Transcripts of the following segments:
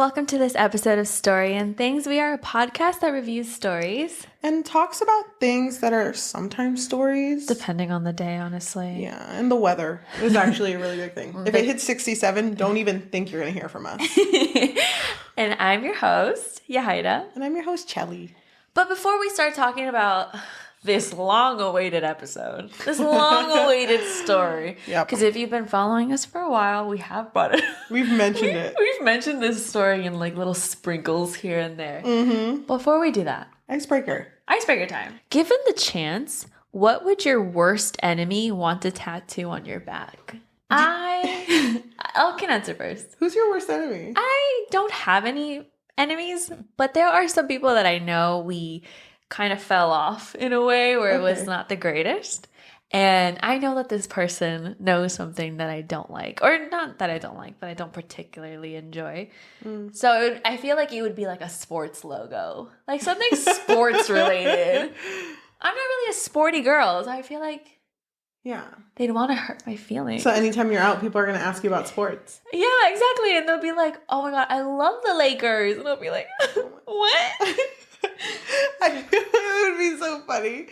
welcome to this episode of Story and Things. We are a podcast that reviews stories. And talks about things that are sometimes stories. Depending on the day, honestly. Yeah, and the weather is actually a really big thing. If it hits 67, don't even think you're going to hear from us. And I'm your host, Yajaira. And I'm your host, Cheli. But before we start talking about this long-awaited episode, this long-awaited story, because if you've been following us for a while, we have brought it. We've mentioned it. We've mentioned this story in like little sprinkles here and there. Mm-hmm. Before we do that, Icebreaker time. Given the chance, what would your worst enemy want to tattoo on your back? I can answer first. Who's your worst enemy? I don't have any enemies, but there are some people that I know we kind of fell off in a way where it was not the greatest. And I know that this person knows something that I don't like. Or not that I don't like, but I don't particularly enjoy. So I feel like it would be like a sports logo. Like something sports related. I'm not really a sporty girl, so I feel like they'd want to hurt my feelings. So anytime you're out, people are going to ask you about sports. Yeah, exactly. And they'll be like, oh my God, I love the Lakers. And I'll be like, what? It would be so funny.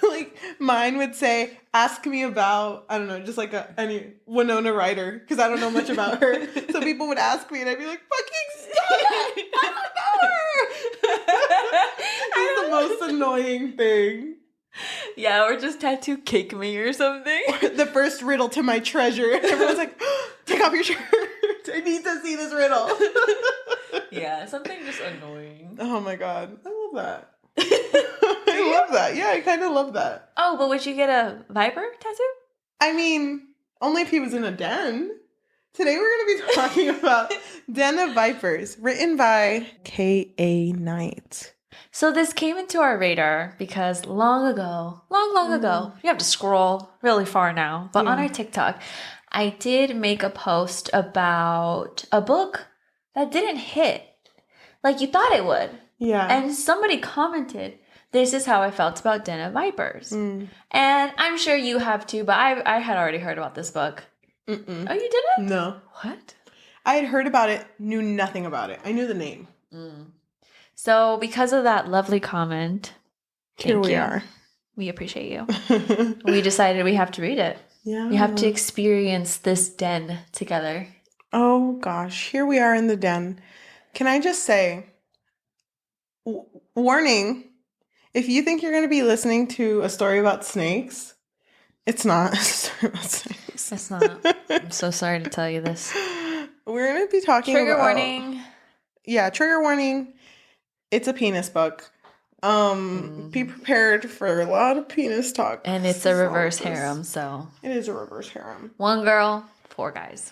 Like mine would say, ask me about, I don't know, just like any Winona Ryder, because I don't know much about her. So people would ask me and I'd be like, fucking stop it! I don't know her! It's the most annoying thing. Yeah, or just tattoo kick me or something. The first riddle to my treasure. And everyone's like, take off your shirt. I need to see this riddle. Yeah, something just annoying. Oh my God. I love that. I love that. Yeah, I kind of love that. Oh, but would you get a viper tattoo? I mean, only if he was in a den. Today we're going to be talking about Den of Vipers, written by K.A. Knight. So this came into our radar because long ago, you have to scroll really far now, but on our TikTok, I did make a post about a book that didn't hit like you thought it would. Yeah. And somebody commented, this is how I felt about Den of Vipers. And I'm sure you have too, but I had already heard about this book. Mm-mm. Oh, you didn't? No. What? I had heard about it, knew nothing about it. I knew the name. So because of that lovely comment, Here we are. We appreciate you. We decided we have to read it. Yeah. We have to experience this den together. Oh gosh, here we are in the den. Can I just say, warning, if you think you're going to be listening to a story about snakes, it's not a story about snakes. It's not. I'm so sorry to tell you this. We're going to be talking Trigger about... warning. Yeah, trigger warning. It's a penis book. Be prepared for a lot of penis talk. And it's a reverse harem, so... It is a reverse harem. 1 girl, 4 guys.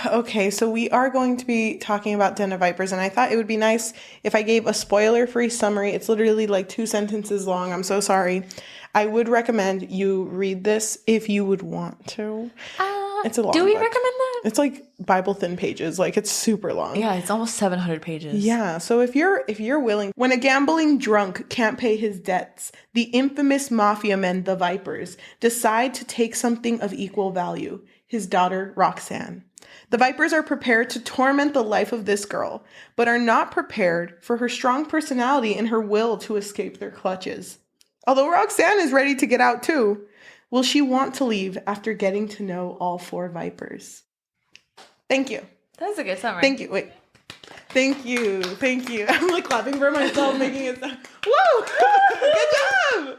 Okay, so we are going to be talking about Den of Vipers, and I thought it would be nice if I gave a spoiler-free summary. It's literally like 2 sentences long. I'm so sorry. I would recommend you read this if you would want to. It's a long Do we book. recommend that? It's like Bible-thin pages. Like, it's super long. Yeah, it's almost 700 pages. Yeah, so if you're willing, when a gambling drunk can't pay his debts, the infamous mafia men, the Vipers, decide to take something of equal value, his daughter, Roxanne. The Vipers are prepared to torment the life of this girl, but are not prepared for her strong personality and her will to escape their clutches. Although Roxanne is ready to get out too, will she want to leave after getting to know all 4 Vipers? Thank you. That's a good summary. Thank you. Wait. Thank you. Thank you. I'm like clapping for myself, making it sound. Woo! Good job! Woo!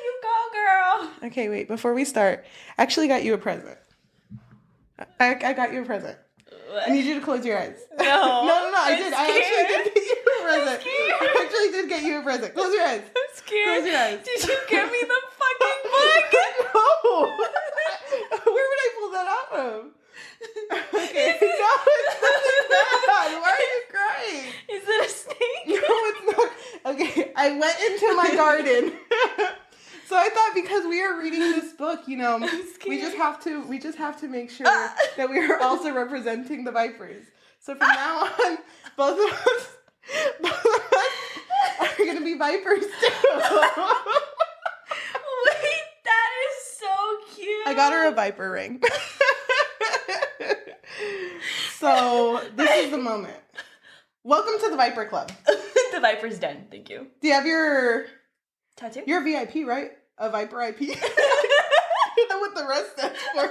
You go, girl! Okay, wait. Before we start, I actually got you a present. I got you a present. What? I need you to close your eyes. No. No, I did. Scared. I actually did get you a present. I actually did get you a present. Close your eyes. I'm scared. Close your eyes. Did you give me the fucking book? No. Where would I pull that out of? Okay. No, it's nothing bad. Why are you crying? Is it a snake? No, it's not. Okay, I went into my garden. So I thought because we are reading this book, you know, we just have to make sure that we are also representing the Vipers. So from now on, both of us are going to be Vipers too. Wait, that is so cute. I got her a Viper ring. So this is the moment. Welcome to the Viper Club. The Viper's Den. Thank you. Do you have your tattoo? You're a VIP, right? A Viper IP. What the rest stands for.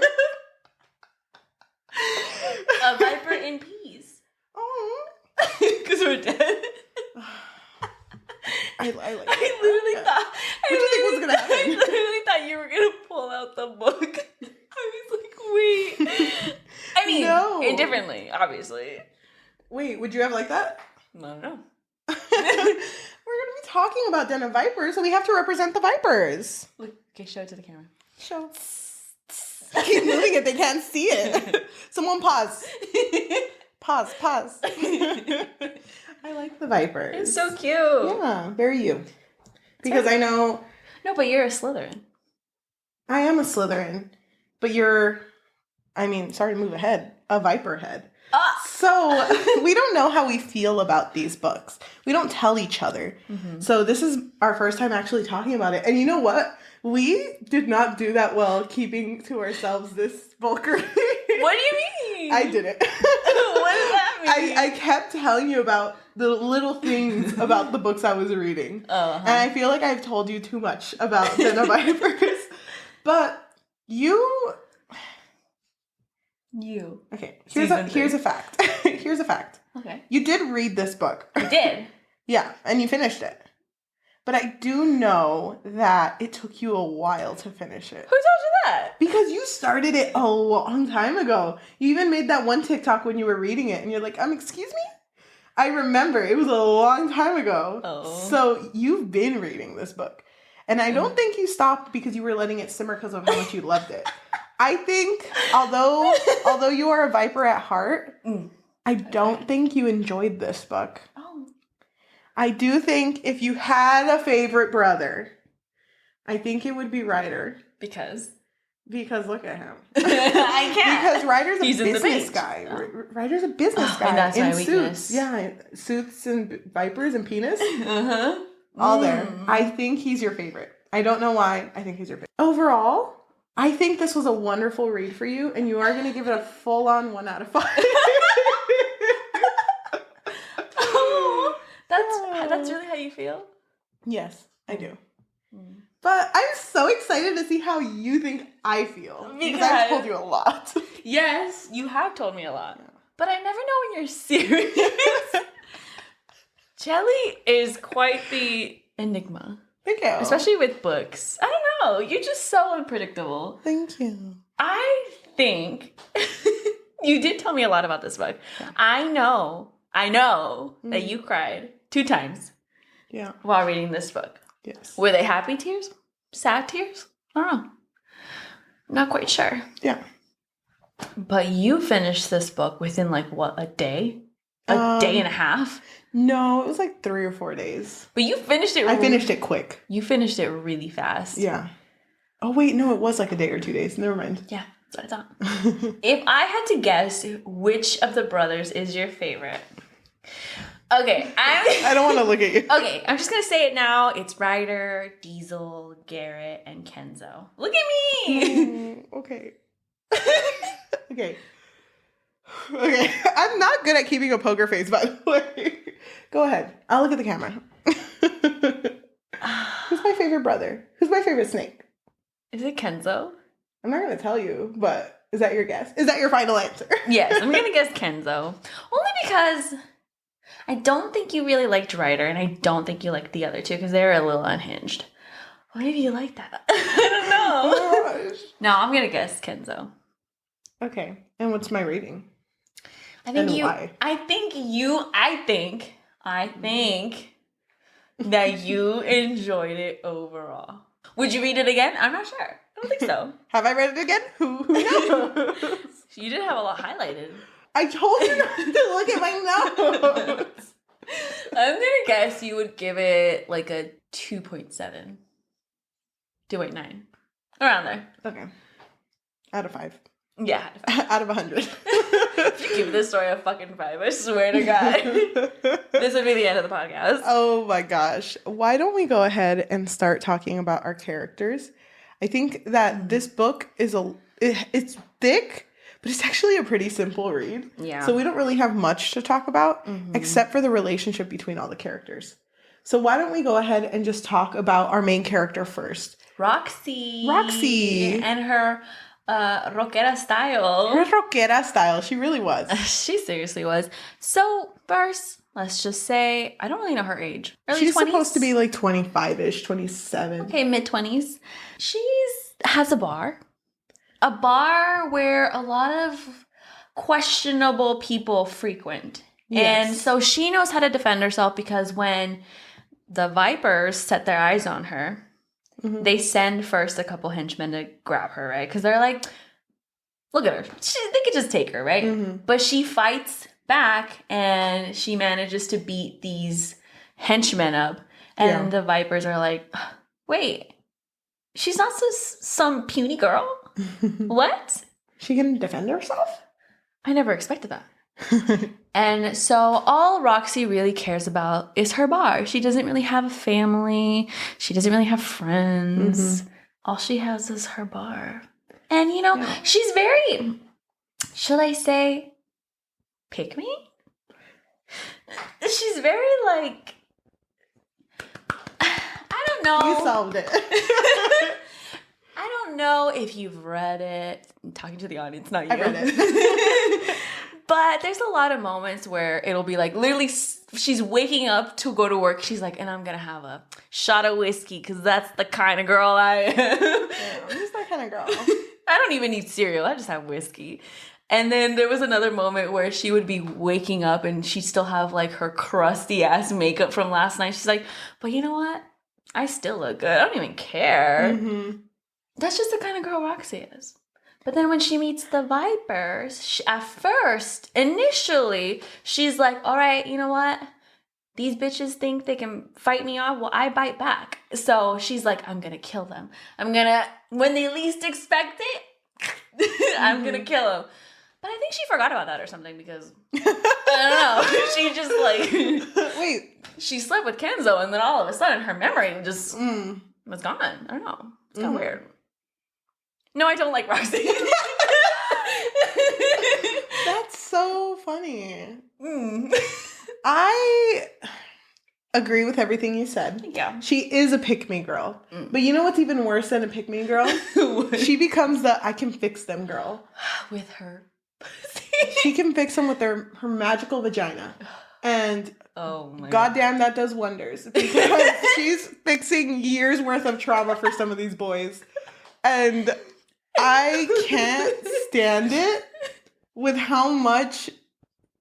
A Viper in peace. Oh. Because we're dead. I like I literally thought. What do you think was gonna happen? I literally thought you were gonna pull out the book. I was like, wait. I mean, No. indifferently, obviously. Wait, would you have like that? I don't know. We're gonna be talking about Den of Vipers, so we have to represent the Vipers. Look, okay, show it to the camera. Show. I keep moving it, they can't see it. Someone pause. Pause. I like the Vipers. It's so cute. Yeah, very you. Because I know... No, but you're a Slytherin. I am a Slytherin. But you're... I mean, sorry to move ahead. A Viper head. So, we don't know how we feel about these books. We don't tell each other. Mm-hmm. So, this is our first time actually talking about it. And you know what? We did not do that well keeping to ourselves this bulk reading. What do you mean? I didn't. What does that mean? I kept telling you about the little things about the books I was reading. And I feel like I've told you too much about Den of Vipers. But you... Okay, here's a fact. Here's a fact. Okay. You did read this book. I did. Yeah, and you finished it. But I do know that it took you a while to finish it. Who told you that? Because you started it a long time ago. You even made that one TikTok when you were reading it, and you're like, excuse me? I remember. It was a long time ago. Oh. So you've been reading this book. And I don't think you stopped because you were letting it simmer because of how much you loved it. I think, although you are a Viper at heart, I don't think you enjoyed this book. Oh. I do think if you had a favorite brother, I think it would be Ryder. Because look at him. I can't. Because Ryder's a He's business guy. Oh. Ryder's a business guy. And that's in my suits. weakness. Yeah, suits and Vipers and penis. Uh-huh. All there. I think he's your favorite. I don't know why. I think he's your favorite. Overall, I think this was a wonderful read for you, and you are going to give it a full-on 1 out of 5. Oh, that's really how you feel? Yes, I do. But I'm so excited to see how you think I feel. Because I've told you a lot. Yes, you have told me a lot. But I never know when you're serious. Cheli is quite the enigma. Thank you. Especially with books. I don't know. You're just so unpredictable. Thank you. I think you did tell me a lot about this book. Yeah. I know that you cried 2 times. Yeah. While reading this book. Yes. Were they happy tears? Sad tears? I don't know. I'm not quite sure. Yeah. But you finished this book within a day? A day and a half? No, it was 3 or 4 days. But you finished it. I finished it quick. You finished it really fast. Yeah. Oh, wait, no, it was a day or 2 days. Never mind. Yeah, that's what I thought. If I had to guess which of the brothers is your favorite. Okay, I don't want to look at you. Okay, I'm just going to say it now. It's Ryder, Diesel, Garrett, and Kenzo. Look at me! Okay. Okay. Okay, I'm not good at keeping a poker face, by the way. Go ahead. I'll look at the camera. Who's my favorite brother? Who's my favorite snake? Is it Kenzo? I'm not going to tell you, but is that your guess? Is that your final answer? Yes, I'm going to guess Kenzo. Only because I don't think you really liked Ryder, and I don't think you liked the other two because they were a little unhinged. Well, maybe you like that. I don't know. Oh my gosh. No, I'm going to guess Kenzo. Okay, and what's my rating? I think why? I think that you enjoyed it overall. Would you read it again? I'm not sure. I don't think so. Have I read it again? Who knows? You did have a lot highlighted. I told you not to look at my notes. I'm going to guess you would give it a 2.7. 2.9. Around there. Okay. Out of 5. Yeah. Out of 100. If you give this story a fucking 5, I swear to God. This would be the end of the podcast. Oh my gosh. Why don't we go ahead and start talking about our characters? I think that this book is it's thick, but it's actually a pretty simple read. Yeah. So we don't really have much to talk about except for the relationship between all the characters. So why don't we go ahead and just talk about our main character first? Roxy. Roxy. And her rockera style. Her rockera style. She really was. She seriously was. So first, let's just say, I don't really know her age. Early She's 20s? supposed to be like 25-ish, 27. Okay, mid-20s. Has a bar. A bar where a lot of questionable people frequent. Yes. And so she knows how to defend herself because when the Vipers set their eyes on her, they send first a couple henchmen to grab her, right? Because they're like, look at her. They could just take her, right? But she fights back and she manages to beat these henchmen up. And the Vipers are like, wait, she's not some puny girl? What? She can defend herself? I never expected that. And so all Roxy really cares about is her bar. She doesn't really have a family. She doesn't really have friends. All she has is her bar. And, you know, she's very, should I say, pick me? She's very, like, I don't know. You solved it. I don't know if you've read it. I'm talking to the audience, not you. I read it. But there's a lot of moments where it'll be like, literally, she's waking up to go to work. She's like, and I'm going to have a shot of whiskey because that's the kind of girl I am. Yeah, I'm just that kind of girl. I don't even need cereal. I just have whiskey. And then there was another moment where she would be waking up and she'd still have like her crusty ass makeup from last night. She's like, but you know what? I still look good. I don't even care. That's just the kind of girl Roxy is. But then when she meets the Vipers, at first, initially, she's like, all right, you know what? These bitches think they can fight me off. Well, I bite back. So she's like, I'm going to kill them. When they least expect it, I'm going to kill them. But I think she forgot about that or something because, I don't know. She just like, wait. She slept with Kenzo and then all of a sudden her memory just was gone. I don't know. It's kind of weird. No, I don't like Roxy. That's so funny. I agree with everything you said. Yeah. She is a pick-me girl. But you know what's even worse than a pick-me girl? She becomes the I can fix them girl. With her pussy. She can fix them with her magical vagina. And oh my goddamn, that does wonders. Because she's fixing years worth of trauma for some of these boys. And I can't stand it with how much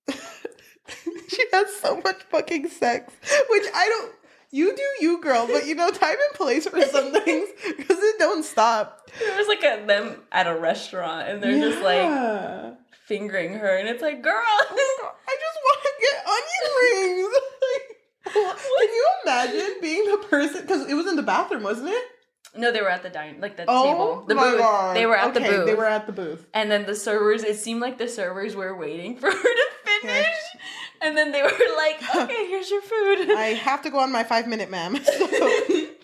she has so much fucking sex. Which I don't, you do you, girl, but you know, time and place for some things because it don't stop. There was like them at a restaurant and they're just like fingering her and it's like, girl, I just want to get onion rings. Like, can you imagine being the person, because it was in the bathroom, wasn't it? No, they were at the table. The booth. God. They were at the booth. They were at the booth. And then the servers, it seemed like the servers were waiting for her to finish. And then they were like, okay, here's your food. I have to go on my 5-minute, ma'am. So,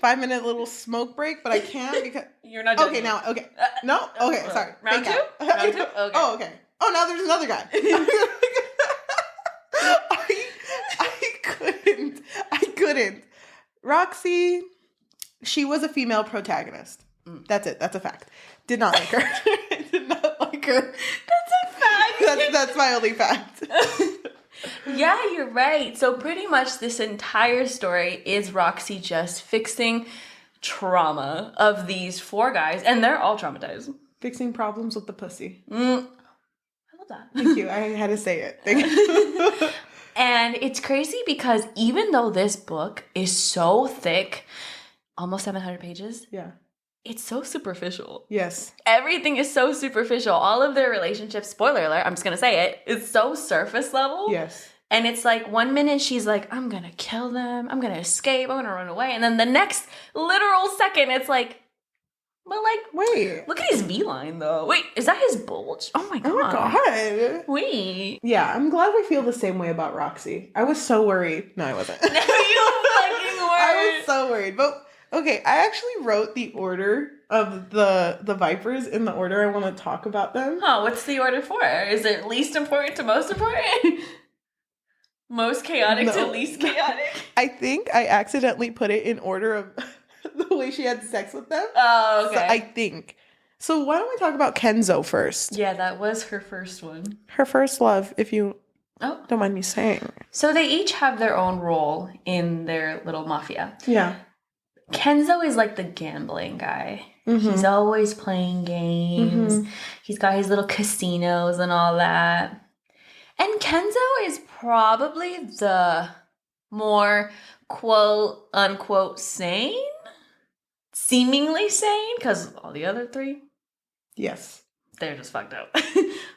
5-minute little smoke break, but I can't because... You're not done. Okay, now, okay. No? Okay, sorry. Round two? Round two? Okay. Oh, okay. Oh, now there's another guy. I couldn't. Roxy, she was a female protagonist. That's it. That's a fact. Did not like her. Did not like her. That's a fact. That's my only fact. Yeah, you're right. So pretty much this entire story is Roxy just fixing trauma of these 4 guys, and they're all traumatized. Fixing problems with the pussy. I love that. Thank you. I had to say it. Thank you. And it's crazy because even though this book is so thick, almost 700 pages. Yeah. It's so superficial. Yes. Everything is so superficial. All of their relationships, spoiler alert, I'm just going to say it, it's so surface level. Yes. And it's like 1 minute she's like, I'm going to kill them. I'm going to escape. I'm going to run away. And then the next literal second, it's like, but like, wait. Look at his V-line though. Wait, is that his bulge? Oh my God. Oh my God. Wait. Yeah, I'm glad we feel the same way about Roxy. I was so worried. No, I wasn't. No, you fucking were. I was so worried. But okay, I actually wrote the order of the Vipers in the order I want to talk about them. Huh, what's the order for? Is it least important to most important? Most chaotic to least chaotic? I think I accidentally put it in order of the way she had sex with them. Oh, okay. So I think. So why don't we talk about Kenzo first? Yeah, that was her first one. Her first love, if you don't mind me saying. So they each have their own role in their little mafia. Yeah. Kenzo is like the gambling guy. Mm-hmm. He's always playing games. Mm-hmm. He's got his little casinos and all that. And Kenzo is probably the more quote unquote sane, seemingly sane, because all the other three, yes, they're just fucked up.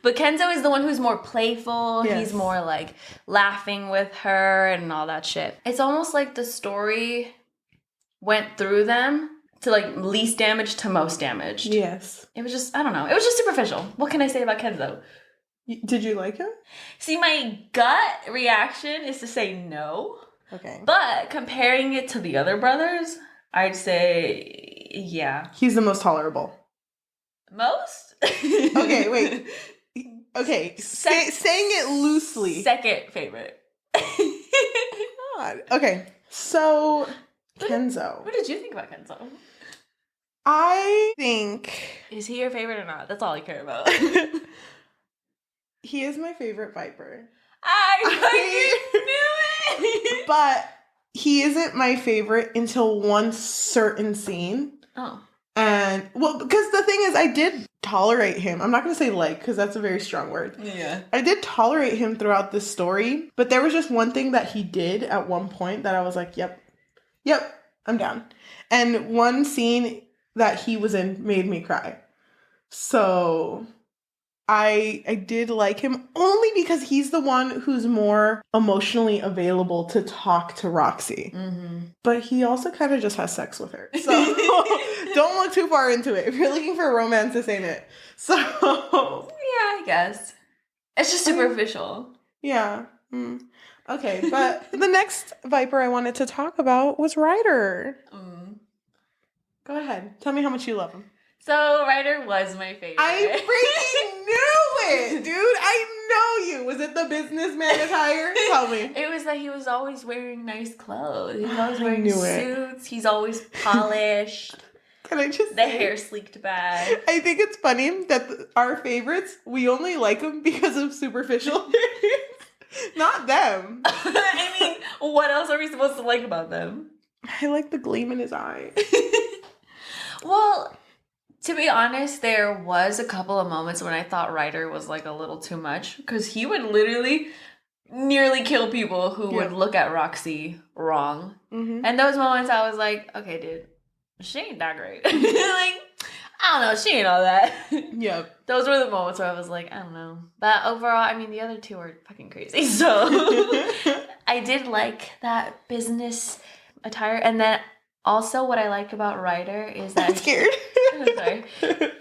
But Kenzo is the one who's more playful. Yes. He's more like laughing with her and all that shit. It's almost like the story went through them to like least damage to most damaged. Yes. It was just, I don't know. It was just superficial. What can I say about Kenzo? Did you like him? See, my gut reaction is to say no. Okay. But comparing it to the other brothers, I'd say, yeah. He's the most tolerable. Most? Okay, wait. Okay, saying it loosely. Second favorite. God. Okay, so Kenzo. What did you think about Kenzo? I think... Is he your favorite or not? That's all I care about. He is my favorite Viper. I fucking knew it! But he isn't my favorite until one certain scene. Oh. And, well, because the thing is, I did tolerate him. I'm not going to say like, because that's a very strong word. Yeah. I did tolerate him throughout this story, but there was just one thing that he did at one point that I was like, yep, I'm down. And one scene that he was in made me cry. So I did like him only because he's the one who's more emotionally available to talk to Roxy. Mm-hmm. But he also kind of just has sex with her. So don't look too far into it. If you're looking for a romance, this ain't it. So yeah, I guess. It's just superficial. Yeah. Okay, but the next Viper I wanted to talk about was Ryder. Go ahead. Tell me how much you love him. So, Ryder was my favorite. I freaking knew it, dude. I know you. Was it the businessman attire? Tell me. It was that he was always wearing nice clothes. He was always wearing suits. He's always polished. Can I just say? The hair sleeked back. I think it's funny that our favorites, we only like them because of superficial not them. I mean, what else are we supposed to like about them? I like the gleam in his eye. Well, to be honest, there was a couple of moments when I thought Ryder was like a little too much because he would literally nearly kill people who would look at Roxy wrong. Mm-hmm. And those moments I was like, okay, dude, she ain't that great. Like, I don't know, she ain't all that. Yep. Those were the moments where I was like, I don't know. But overall, I mean, the other two are fucking crazy. So I did like that business attire. And then also what I like about Ryder is that... I'm scared. I'm sorry.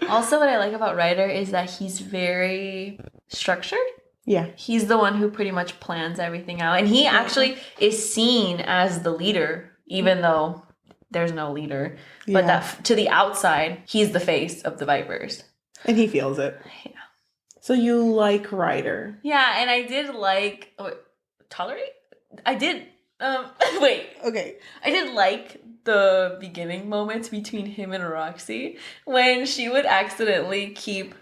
Also what I like about Ryder is that he's very structured. Yeah. He's the one who pretty much plans everything out. And he actually is seen as the leader, even though there's no leader. Yeah. But that to the outside, he's the face of the Vipers. And he feels it. Yeah. So you like Ryder. Yeah, and I did like... tolerate? I did... wait. Okay. I did like the beginning moments between him and Roxy when she would accidentally keep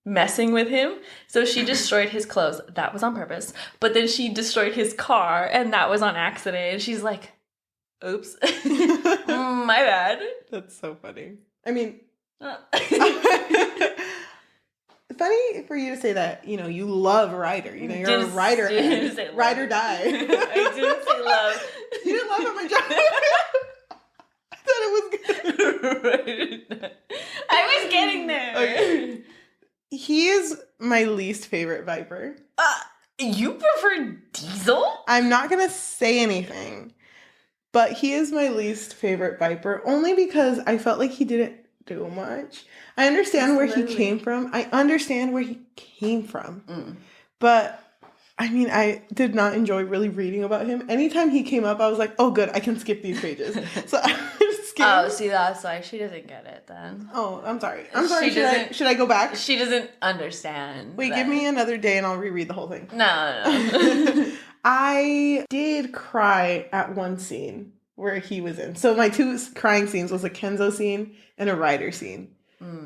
messing with him. So she destroyed his clothes. That was on purpose. But then she destroyed his car and that was on accident. And she's like, oops. My bad. That's so funny. I mean, funny for you to say that, you know, you love Ryder. You know, you're a Ryder head. Ride or die. I didn't say love. You didn't love him and John. I thought it was good. I was getting there. Okay. He is my least favorite Viper. You prefer Diesel? I'm not going to say anything. But he is my least favorite Viper. Only because I felt like he didn't do much. I understand where he came from. But, I mean, I did not enjoy really reading about him. Anytime he came up, I was like, oh, good, I can skip these pages. So I game. Oh, see, that's why she doesn't get it then. Oh, I'm sorry. I'm sorry. Should I go back? She doesn't understand. Wait, give me another day and I'll reread the whole thing. No. I did cry at one scene where he was in. So my two crying scenes was a Kenzo scene and a Ryder scene.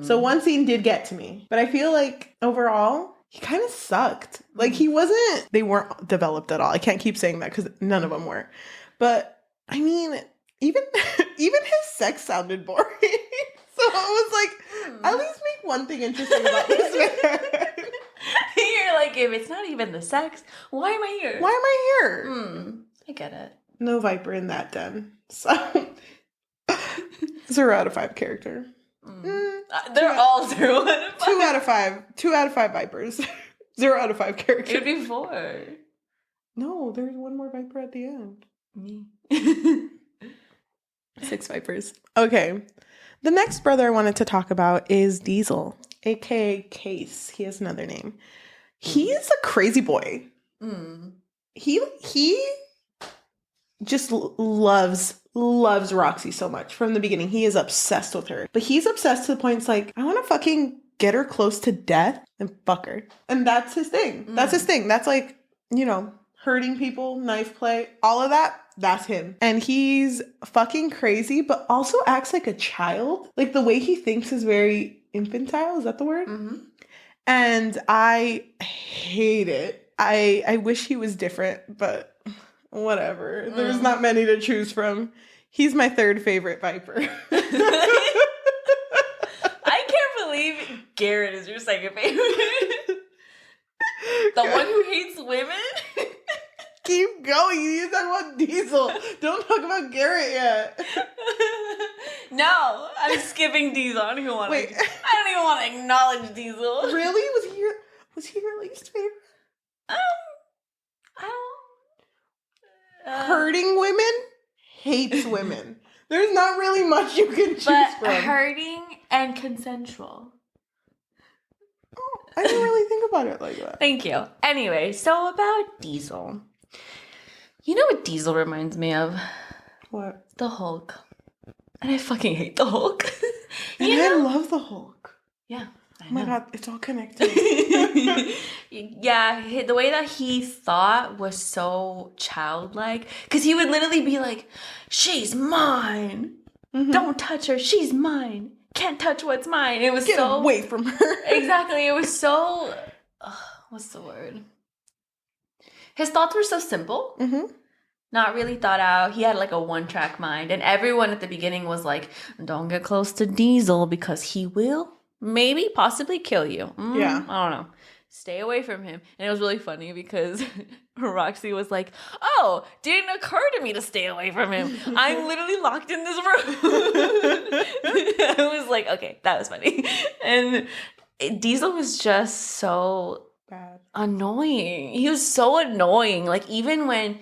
So one scene did get to me. But I feel like overall, he kind of sucked. Like they weren't developed at all. I can't keep saying that because none of them were. But I mean, even his sex sounded boring. So I was like, at least make one thing interesting about this man. You're like, if it's not even the sex, why am I here? Why am I here? I get it. No Viper in that den. So 0 out of 5 character. They're all 0 out of 5. 2 out of 5. 2 out of 5 Vipers. 0 out of 5 character. It'd be 4. No, there's one more Viper at the end. Me. 6 Vipers. Okay. The next brother I wanted to talk about is Diesel, aka Case. He has another name. He is a crazy boy. He just loves Roxy so much from the beginning. He is obsessed with her. But he's obsessed to the point it's like, I want to fucking get her close to death and fuck her. And that's his thing. That's his thing. That's like, hurting people, knife play, all of that. That's him. And he's fucking crazy, but also acts like a child. Like the way he thinks is very infantile. Is that the word? And I hate it. I wish he was different, but whatever. There's not many to choose from. He's my 3rd favorite Viper. I can't believe Garrett is your 2nd favorite. The one who hates women? Keep going. You talk about Diesel. Don't talk about Garrett yet. No, I'm skipping Diesel. I don't even want to acknowledge Diesel. Really? Was he your least favorite? Hurting women, hates women. There's not really much you can choose from. Hurting and consensual. Oh, I didn't really think about it like that. Thank you. Anyway, so about Diesel. You know what Diesel reminds me of? What? The Hulk. And I fucking hate the Hulk. I love the Hulk. Yeah. Oh my god, it's all connected. Yeah, the way that he thought was so childlike. Because he would literally be like, she's mine. Don't touch her. She's mine. Can't touch what's mine. It was Get away from her. Exactly. It was so... what's the word? His thoughts were so simple. Not really thought out. He had like a one-track mind. And everyone at the beginning was like, don't get close to Diesel because he will maybe possibly kill you. Yeah. I don't know. Stay away from him. And it was really funny because Roxy was like, oh, didn't occur to me to stay away from him. I'm literally locked in this room. I was like, okay, that was funny. And Diesel was just so bad. Annoying. He was so annoying. Like even when...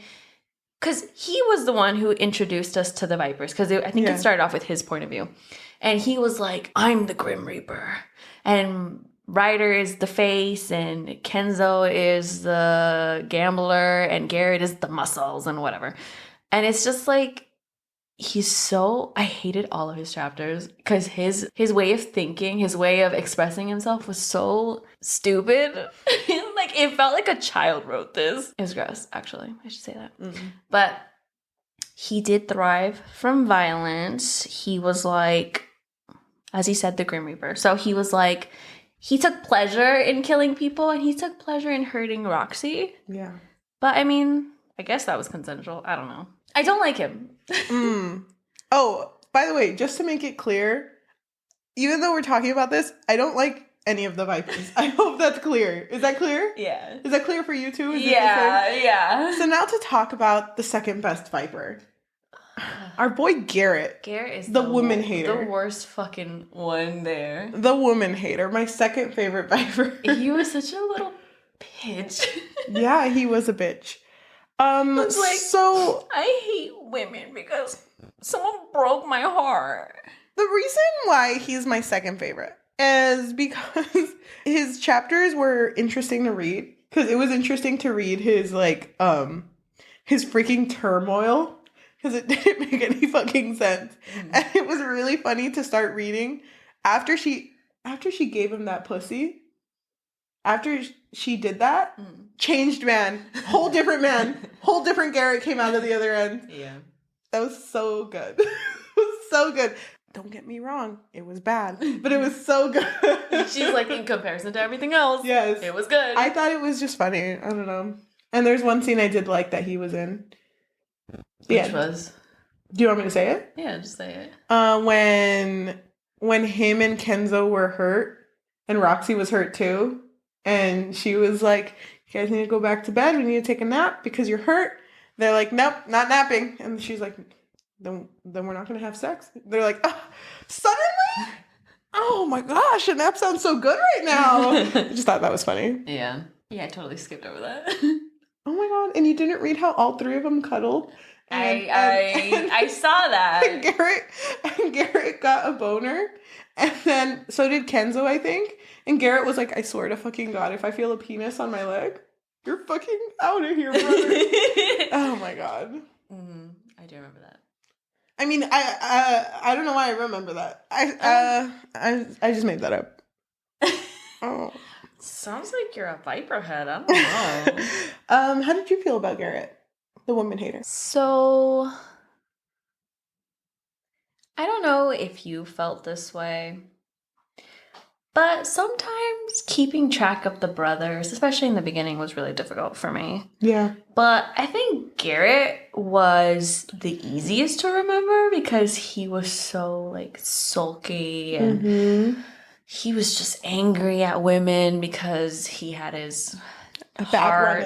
Because he was the one who introduced us to the Vipers. Because I think it started off with his point of view. And he was like, I'm the Grim Reaper. And Ryder is the face. And Kenzo is the gambler. And Garrett is the muscles and whatever. And it's just like, I hated all of his chapters. Because his way of thinking, his way of expressing himself was so stupid. Like, it felt like a child wrote this. It was gross, actually. I should say that. But he did thrive from violence. He was like, as he said, the Grim Reaper. So he was like, he took pleasure in killing people and he took pleasure in hurting Roxy. Yeah. But I mean, I guess that was consensual. I don't know. I don't like him. Oh, by the way, just to make it clear, even though we're talking about this, I don't like any of the Vipers. I hope that's clear. Is that clear? Yeah. Is that clear for you too? Yeah. So now to talk about the second best Viper. Our boy Garrett. Garrett is the woman hater. The worst fucking one there. The woman hater. My second favorite Viper. He was such a little bitch. Yeah, he was a bitch. It's like, so I hate women because someone broke my heart. The reason why he's my second favorite is because his chapters were interesting to read. Because it was interesting to read his his freaking turmoil because it didn't make any fucking sense. And it was really funny to start reading after she gave him that pussy. After she did that, changed man, whole different Garrett came out of the other end. Yeah. That was so good. It was so good. Don't get me wrong, it was bad, but it was so good. She's like, in comparison to everything else, yes, it was good. I thought it was just funny. I don't know. And there's one scene I did like that he was in. Which was? Do you want me to say it? Yeah, just say it. When him and Kenzo were hurt, and Roxy was hurt too, and she was like, "You guys need to go back to bed. We need to take a nap because you're hurt." They're like, "Nope, not napping." And she's like, "Then we're not gonna have sex." They're like, "Oh, suddenly? Oh my gosh, a nap sounds so good right now." I just thought that was funny. Yeah. Yeah, I totally skipped over that. Oh my god! And you didn't read how all three of them cuddled. I saw that. And Garrett got a boner, and then so did Kenzo, I think. And Garrett was like, "I swear to fucking God, if I feel a penis on my leg, you're fucking out of here, brother." Oh my god. I do remember that. I mean, I don't know why I remember that. I just made that up. Oh. Sounds like you're a Viper head. I don't know. How did you feel about Garrett, the woman hater? So, I don't know if you felt this way, but sometimes keeping track of the brothers, especially in the beginning, was really difficult for me. Yeah. But I think Garrett was the easiest to remember because he was so, like, sulky and he was just angry at women because he had his heart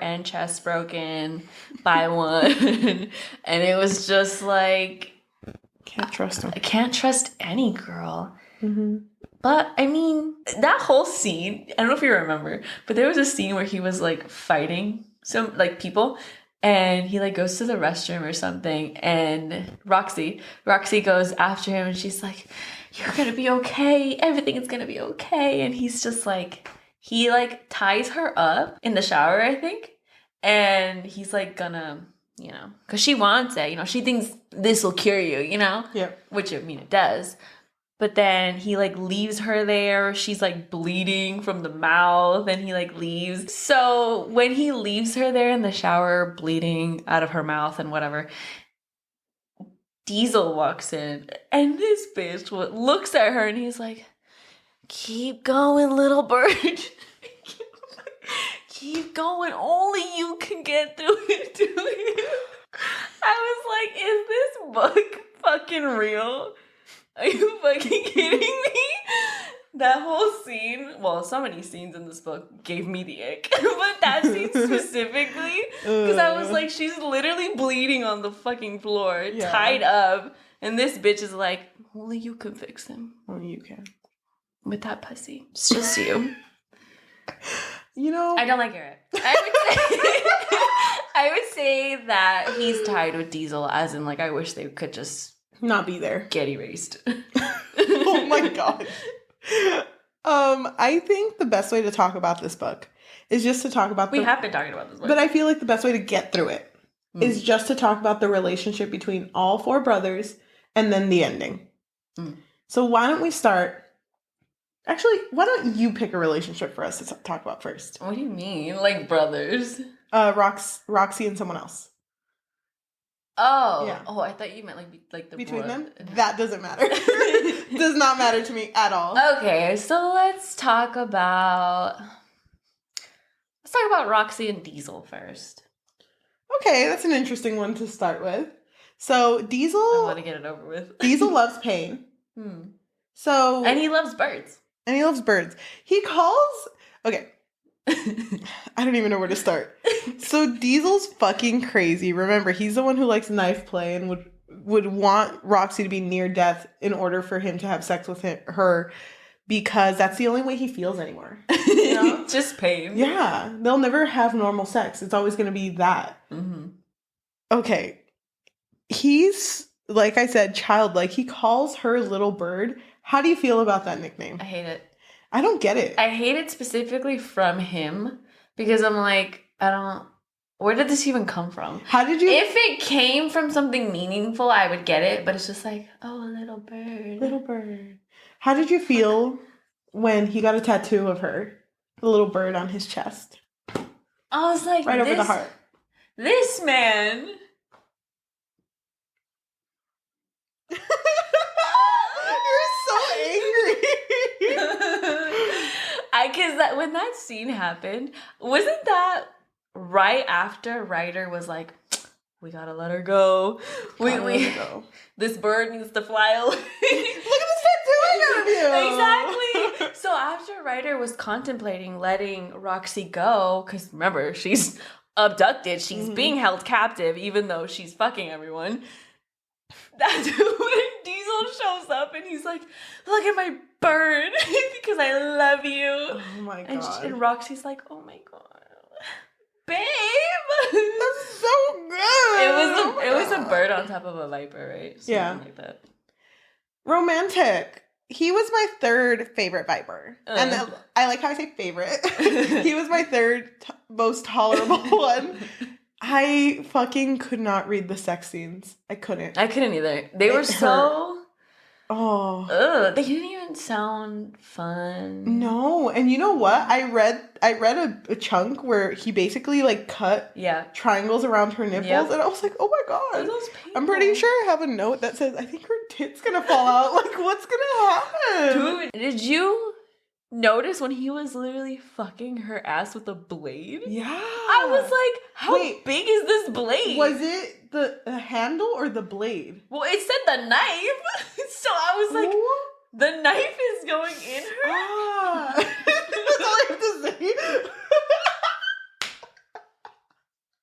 and chest broken by one. And it was just like, can't trust him. I can't trust any girl. But I mean, that whole scene, I don't know if you remember, but there was a scene where he was like fighting some like people, and he like goes to the restroom or something, and Roxy goes after him, and she's like, "You're gonna be okay, everything is gonna be okay." And he's just like, he like ties her up in the shower, I think, and he's like gonna, you know, because she wants it, you know, she thinks this will cure you, you know? Yeah. Which, I mean, it does. But then he like leaves her there. She's like bleeding from the mouth, and he like leaves. So when he leaves her there in the shower, bleeding out of her mouth and whatever, Diesel walks in, and this bitch looks at her, and he's like, "Keep going, little bird. Keep going. Only you can get through it, dude." I was like, is this book fucking real? Are you fucking kidding me? That whole scene, well, so many scenes in this book gave me the ick. But that scene specifically, because I was like, she's literally bleeding on the fucking floor, tied up. And this bitch is like, only you can fix him. Only you can. With that pussy. It's just you. You know, I don't like Garrett. I would say that he's tied with Diesel, as in, like, I wish they could just not be there. Get erased. Oh my god. I think the best way to talk about this book is just to talk about we have been talking about this book. But I feel like the best way to get through it is just to talk about the relationship between all four brothers and then the ending. So why don't we start? Actually, why don't you pick a relationship for us to talk about first? What do you mean? Like brothers? Roxy and someone else. Oh, yeah. Oh! I thought you meant like the between them. That doesn't matter. Does not matter to me at all. Okay, so let's talk about Roxy and Diesel first. Okay, that's an interesting one to start with. So Diesel, I want to get it over with. Diesel loves pain. So and he loves birds. He calls. Okay. I don't even know where to start. So Diesel's fucking crazy. Remember, he's the one who likes knife play and would want Roxy to be near death in order for him to have sex with her, because that's the only way he feels anymore. You know? Just pain. Yeah. They'll never have normal sex. It's always going to be that. Okay. He's, like I said, childlike. He calls her Little Bird. How do you feel about that nickname? I hate it. I don't get it. I hate it specifically from him because I'm like, I don't Where did this even come from? How did you... If it came from something meaningful, I would get it. But it's just like, oh, a little bird. Little bird. How did you feel when he got a tattoo of her? The little bird on his chest. I was like, right over the heart. This man. You're so angry. Because when that scene happened, wasn't that right after Ryder was like, we gotta let her go. This bird needs to fly away. Look at this tattoo I got of you. Exactly. So after Ryder was contemplating letting Roxy go, because remember, she's abducted, she's being held captive, even though she's fucking everyone. That's when Diesel shows up and he's like, look at my bird because I love you. Oh my God. And Roxy's like, oh my God. Babe! That's so good! It was a bird on top of a viper, right? Something like that. Romantic. He was my third favorite viper. And I like how I say favorite. He was my third most tolerable one. I fucking could not read the sex scenes. I couldn't. I couldn't either. They were so... Oh. Ugh, they didn't even sound fun. No. And you know what? I read a chunk where he basically like cut triangles around her nipples and I was like, oh my God. I'm pretty sure I have a note that says, I think her tit's gonna fall out. Like, what's gonna happen? Dude, did you notice when he was literally fucking her ass with a blade? Yeah. I was like, how big is this blade? Was it the handle or the blade? Well, it said the knife. So I was like, the knife is going in her? Ah. That's all I have to say.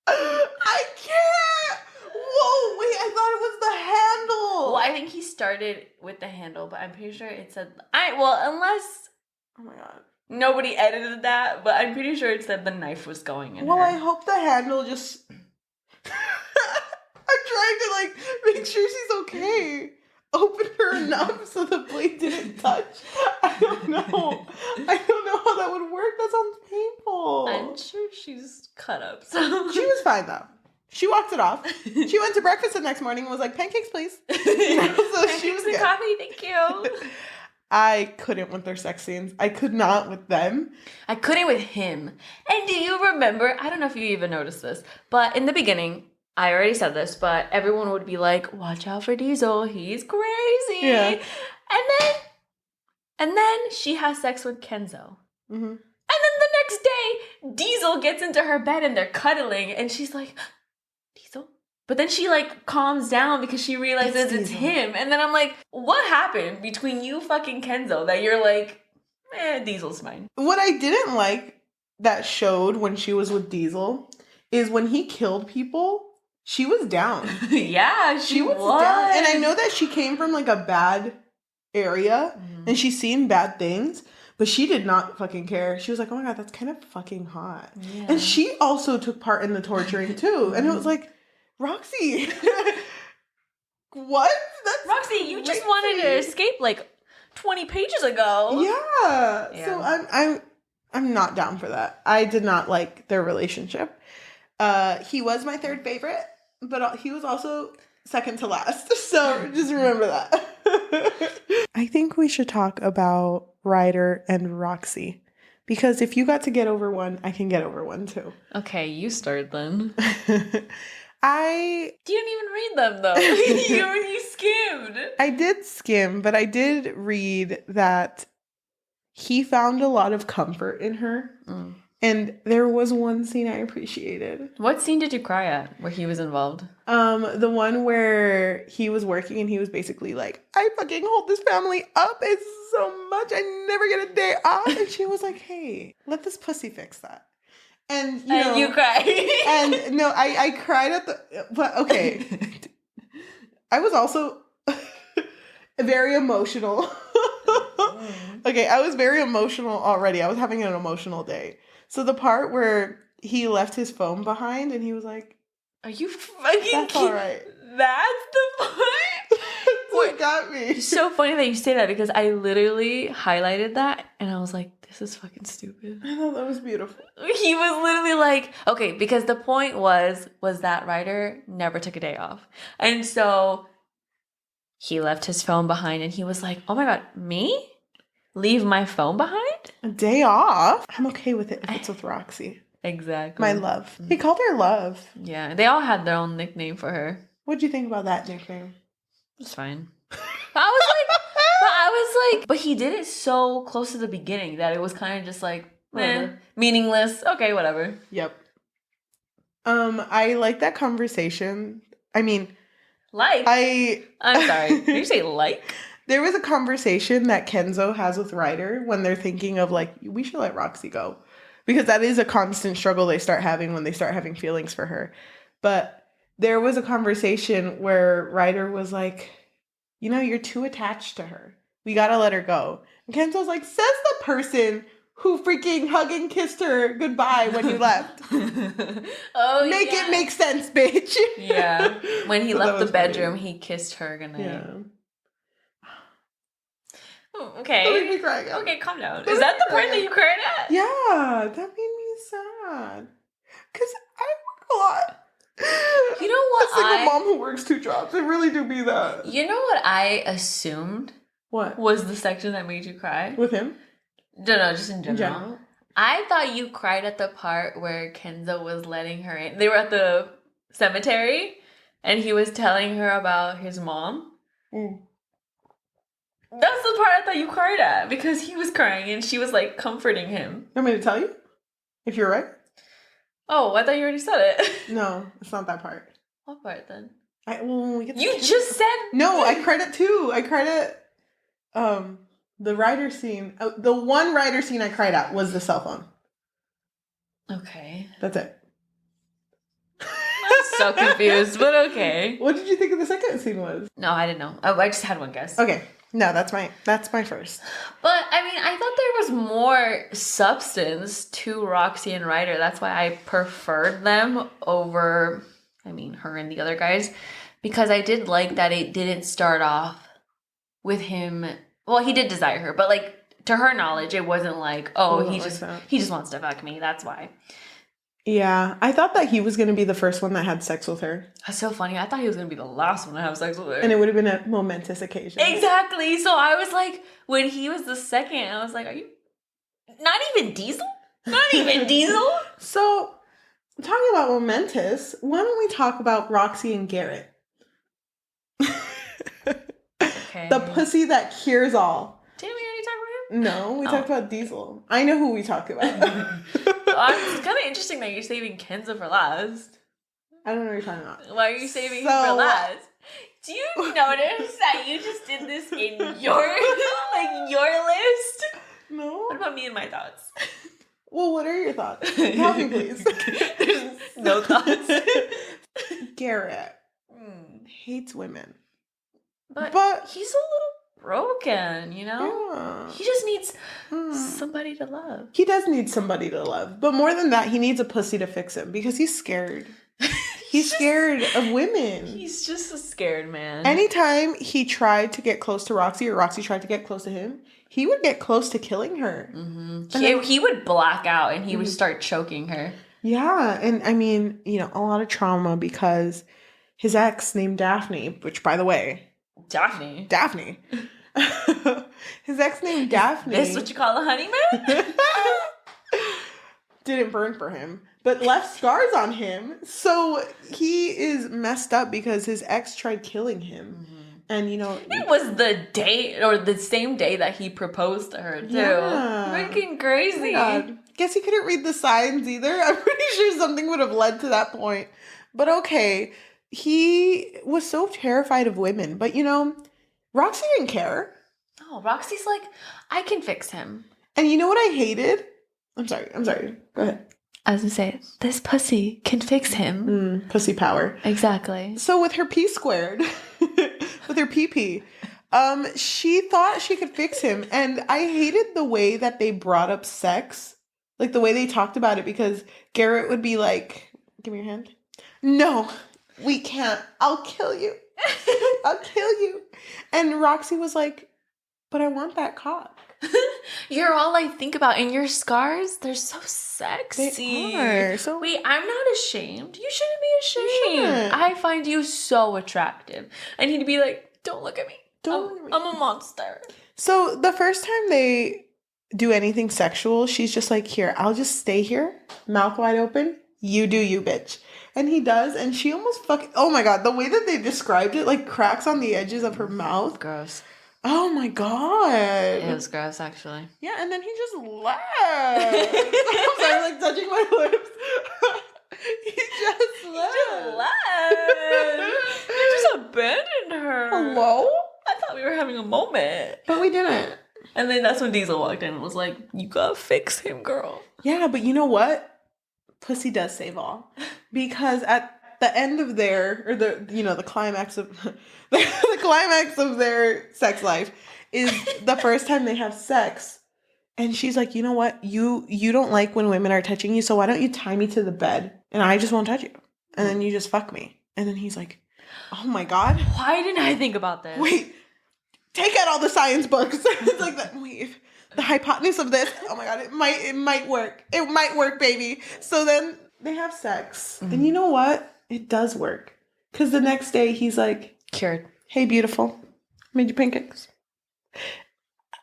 I can't. Whoa, wait, I thought it was the handle. Well, I think he started with the handle, but I'm pretty sure it said, unless... Oh my God. Nobody edited that, but I'm pretty sure it said the knife was going in her. Well, I hope the handle just... I'm trying to, like, make sure she's okay. Open her enough so the blade didn't touch. I don't know. I don't know how that would work. That sounds painful. I'm sure she's cut up, so... She was fine, though. She walked it off. She went to breakfast the next morning and was like, pancakes, please. So pancakes she was and good. coffee, thank you. I couldn't with their sex scenes. I could not with them. I couldn't with him. And do you remember, I don't know if you even noticed this, but in the beginning, I already said this, but everyone would be like, watch out for Diesel, he's crazy. Yeah. And then she has sex with Kenzo. Mm-hmm. And then the next day, Diesel gets into her bed and they're cuddling and she's like, Diesel? But then she, like, calms down because she realizes it's him. And then I'm like, what happened between you fucking Kenzo that you're like, Diesel's mine? What I didn't like that showed when she was with Diesel is when he killed people, she was down. Yeah, she was down. And I know that she came from, like, a bad area and she's seen bad things. But she did not fucking care. She was like, oh my God, that's kind of fucking hot. Yeah. And she also took part in the torturing too. And it was like, Roxy, what? That's Roxy, you just wanted to escape like 20 pages ago. Yeah. So I'm not down for that. I did not like their relationship. He was my third favorite, but he was also second to last. So just remember that. I think we should talk about Ryder and Roxy. Because if you got to get over one, I can get over one too. Okay, you start then. You didn't even read them, though. You skimmed. I did skim, but I did read that he found a lot of comfort in her. Mm. And there was one scene I appreciated. What scene did you cry at where he was involved? The one where he was working and he was basically like, I fucking hold this family up. It's so much. I never get a day off. And she was like, hey, let this pussy fix that. And you cried. And no, I cried at but okay. I was also very emotional. Okay, I was very emotional already. I was having an emotional day. So the part where he left his phone behind and he was like, are you fucking That's all right. That's the part? That's what got me. It's so funny that you say that because I literally highlighted that and I was like, this is fucking stupid. I thought that was beautiful. He was literally like, okay, because the point was that Ryder never took a day off. And so he left his phone behind and he was like, oh my God, me? Leave my phone behind? A day off? I'm okay with it if it's with Roxy. Exactly. My love. He called her Love. Yeah, they all had their own nickname for her. What'd you think about that nickname? It's fine. I was like, but he did it so close to the beginning that it was kind of just like, meaningless. Okay, whatever. Yep. I like that conversation. I mean, I'm sorry. Did you say like? There was a conversation that Kenzo has with Ryder when they're thinking of like, we should let Roxy go. Because that is a constant struggle they start having when they start having feelings for her. But there was a conversation where Ryder was like, you know, you're too attached to her. We gotta let her go. And Kenzo's like, says the person who freaking hugged and kissed her goodbye when you left. Make it make sense, bitch. Yeah. When he left the bedroom, he kissed her goodnight. Yeah. Okay. Okay, calm down. Is that the part that you cried at? Yeah, that made me sad. Because I work a lot. You know what? A single mom who works 2 jobs. It really do be that. You know what I assumed? What? Was the section that made you cry? With him? No, just in general. I thought you cried at the part where Kenzo was letting her in. They were at the cemetery, and he was telling her about his mom. Mm. That's the part I thought you cried at, because he was crying and she was like comforting him. You want me to tell you? If you're right? Oh, I thought you already said it. No, it's not that part. What part then? When we get you just said... No, I cried at 2. I cried at the Ryder scene. The one Ryder scene I cried at was the cell phone. Okay. That's it. I'm so confused, but okay. What did you think of the second scene was? No, I didn't know. I just had one guess. Okay. No, that's my first. But I mean, I thought there was more substance to Roxy and Ryder. That's why I preferred them over, I mean, her and the other guys, because I did like that it didn't start off with him. Well, he did desire her, but like to her knowledge, it wasn't like, oh, he just wants to fuck me. That's why. Yeah, I thought that he was going to be the first one that had sex with her. That's so funny. I thought he was going to be the last one to have sex with her. And it would have been a momentous occasion. Exactly. So I was like, when he was the second, I was like, are you... Not even Diesel? Not even Diesel? So, talking about momentous, why don't we talk about Roxy and Garrett? Okay. The pussy that cures all. Didn't we already talk about him? No, we talked about Diesel. I know who we talked about. It's kind of interesting that you're saving Kenzo for last. I don't know what you're talking about. Why are you saving him for last? Do you notice that you just did this in your list? No. What about me and my thoughts? Well, what are your thoughts? Tell me, please. There's no thoughts. Garrett hates women. But he's a little broken, you know? Yeah. He just needs somebody to love. He does need somebody to love. But more than that, he needs a pussy to fix him because he's scared. He's scared of women. He's just a scared man. Anytime he tried to get close to Roxy or Roxy tried to get close to him, he would get close to killing her. Mm-hmm. He would black out and he would start choking her. Yeah. And I mean, you know, a lot of trauma because his ex named Daphne, which by the way... Daphne. His ex named Daphne. Is this what you call a honeymoon? Didn't burn for him, but left scars on him. So he is messed up because his ex tried killing him. Mm-hmm. And, you know... It was the day, or the same day that he proposed to her, too. Yeah. Freaking crazy. Oh God. Guess he couldn't read the signs either. I'm pretty sure something would have led to that point. But okay, he was so terrified of women. But, you know, Roxy didn't care. Oh, Roxy's like, I can fix him. And you know what I hated? I'm sorry. Go ahead. I was going to say, this pussy can fix him. Pussy power. Exactly. So with her P squared, with her PP, she thought she could fix him. And I hated the way that they brought up sex. Like the way they talked about it, because Garrett would be like, give me your hand. No, we can't. I'll kill you. I'll kill you. And Roxy was like, but I want that cock. You're all I think about, and your scars, they're so sexy. They are. So wait, I'm not ashamed. You shouldn't be ashamed. shouldn't. I find you so attractive. And he'd be like, don't look at me. Don't look at me. I'm a monster. So the first time they do anything sexual, she's just like, here, I'll just stay here, mouth wide open. You do you, bitch. And he does, and she almost fucking, oh my God, the way that they described it, like cracks on the edges of her mouth. Gross. Oh my God. It was gross, actually. Yeah, and then he just left. I'm sorry, like touching my lips. He just left. You just abandoned her. Hello? I thought we were having a moment. But we didn't. And then that's when Diesel walked in and was like, you gotta fix him, girl. Yeah, but you know what? Pussy does save all. Because at the end of the climax of the climax of their sex life is the first time they have sex. And she's like, you know what? You don't like when women are touching you, so why don't you tie me to the bed and I just won't touch you? And then you just fuck me. And then he's like, oh my God. Why didn't I think about this? Wait, take out all the science books. It's like that. Wait, the hypotenuse of this. Oh my God, it might work. It might work, baby. So then they have sex. Mm-hmm. And you know what? It does work. Because the next day he's like, cured. Hey, beautiful. Made you pancakes.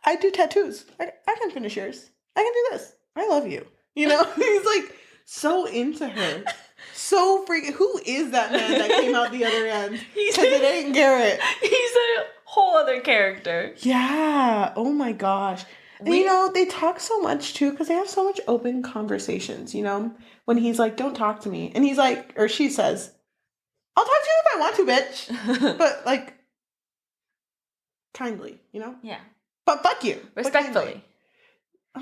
I do tattoos. I can finish yours. I can do this. I love you. You know? He's like so into her. So freaking. Who is that man that came out the other end? Because it ain't Garrett. He's a whole other character. Yeah. Oh my gosh. And, you know, they talk so much too because they have so much open conversations, you know? When he's like, don't talk to me. And he's like, or she says, I'll talk to you if I want to, bitch. But like, kindly, you know? Yeah. But fuck you. Respectfully. It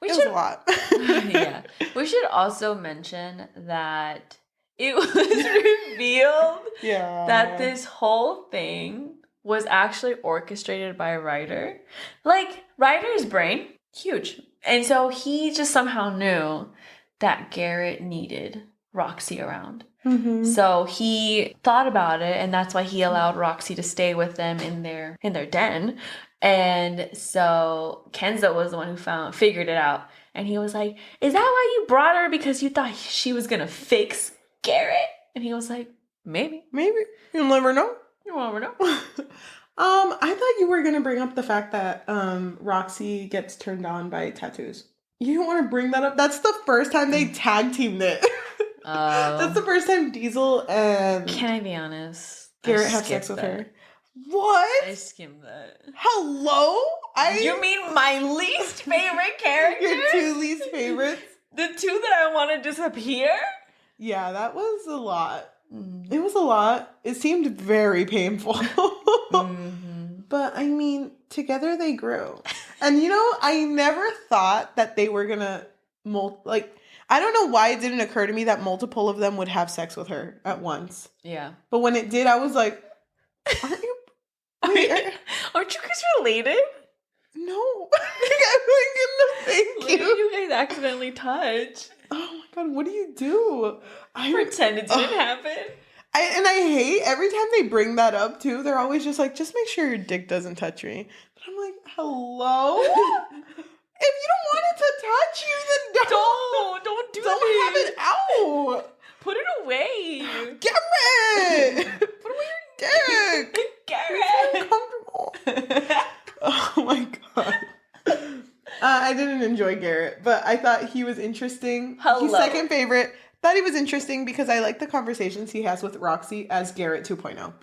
was a lot. Yeah. We should also mention that it was revealed that this whole thing was actually orchestrated by a writer. Like, writer's brain, huge. And so he just somehow knew that Garrett needed Roxy around. Mm-hmm. So he thought about it, and that's why he allowed Roxy to stay with them in their den. And so Kenzo was the one who figured it out. And he was like, is that why you brought her? Because you thought she was going to fix Garrett? And he was like, maybe. You'll never know. You'll never know. I thought you were going to bring up the fact that Roxy gets turned on by tattoos. You don't want to bring that up? That's the first time they tag teamed it. That's the first time Diesel and... Can I be honest? Garrett have sex with her. What? I skimmed that. Hello? You mean my least favorite character? Your two least favorites? The two that I want to disappear? Yeah, that was a lot. Mm. It was a lot. It seemed very painful. Mm-hmm. But, I mean, together they grew. And, you know, I never thought that they were going to... I don't know why it didn't occur to me that multiple of them would have sex with her at once. Yeah. But when it did, I was like, aren't you... Aren't you guys related? No. I'm like, thank you. You guys accidentally touch. Oh my God, what do you do? I pretend it didn't happen. I hate every time they bring that up too. They're always just like, just make sure your dick doesn't touch me. But I'm like, hello? If you don't want it to touch you, then don't do don't have it out. Put it away. Garrett! Put away your dick. Garrett! It's uncomfortable. Oh my God. I didn't enjoy Garrett, but I thought he was interesting. Hello. He's second favorite. Thought he was interesting because I like the conversations he has with Roxy as Garrett 2.0.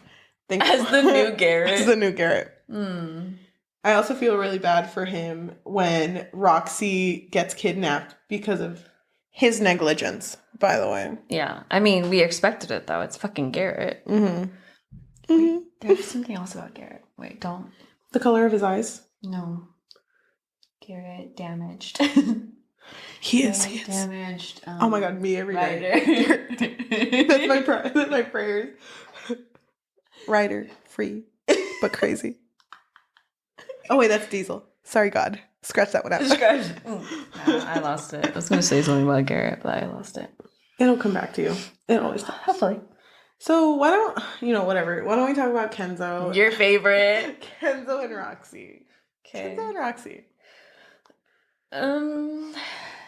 As the new Garrett. As the new Garrett. Mm. I also feel really bad for him when Roxy gets kidnapped because of his negligence, by the way. Yeah. I mean, we expected it, though. It's fucking Garrett. Mm-hmm. Wait, there's something else about Garrett. Wait, don't. The color of his eyes? No. Garrett damaged. He is. Damaged. Oh my God, me every day. That's my prayers. Ryder, free, but crazy. Oh wait, that's Diesel. Sorry, God. Scratch that one out. No, I lost it. I was going to say something about Garrett, but I lost it. It'll come back to you. It always does. Hopefully. So why don't, whatever. Why don't we talk about Kenzo? Your favorite. Kenzo and Roxy. Okay. Kenzo and Roxy.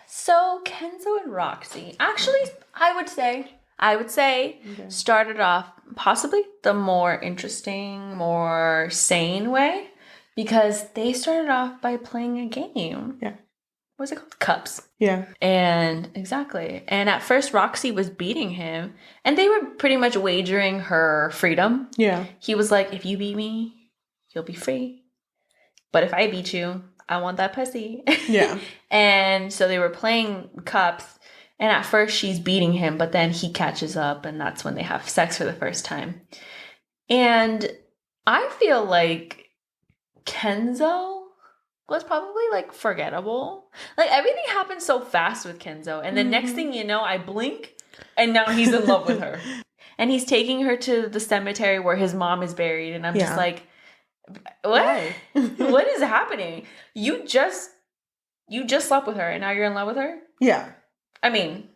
So Kenzo and Roxy, actually, I would say Okay. started off possibly the more interesting, more sane way, because they started off by playing a game. Yeah. What's it called? Cups. Yeah. And exactly. And at first Roxy was beating him, and they were pretty much wagering her freedom. Yeah. He was like, if you beat me, you'll be free. But if I beat you, I want that pussy. Yeah. And so they were playing cups, and at first she's beating him, but then he catches up, and that's when they have sex for the first time. And I feel like Kenzo was probably like forgettable. Like everything happened so fast with Kenzo, and the next thing you know, I blink and now he's in love with her. And he's taking her to the cemetery where his mom is buried, and I'm just like, what? What is happening? You just slept with her and now you're in love with her? Yeah. I mean,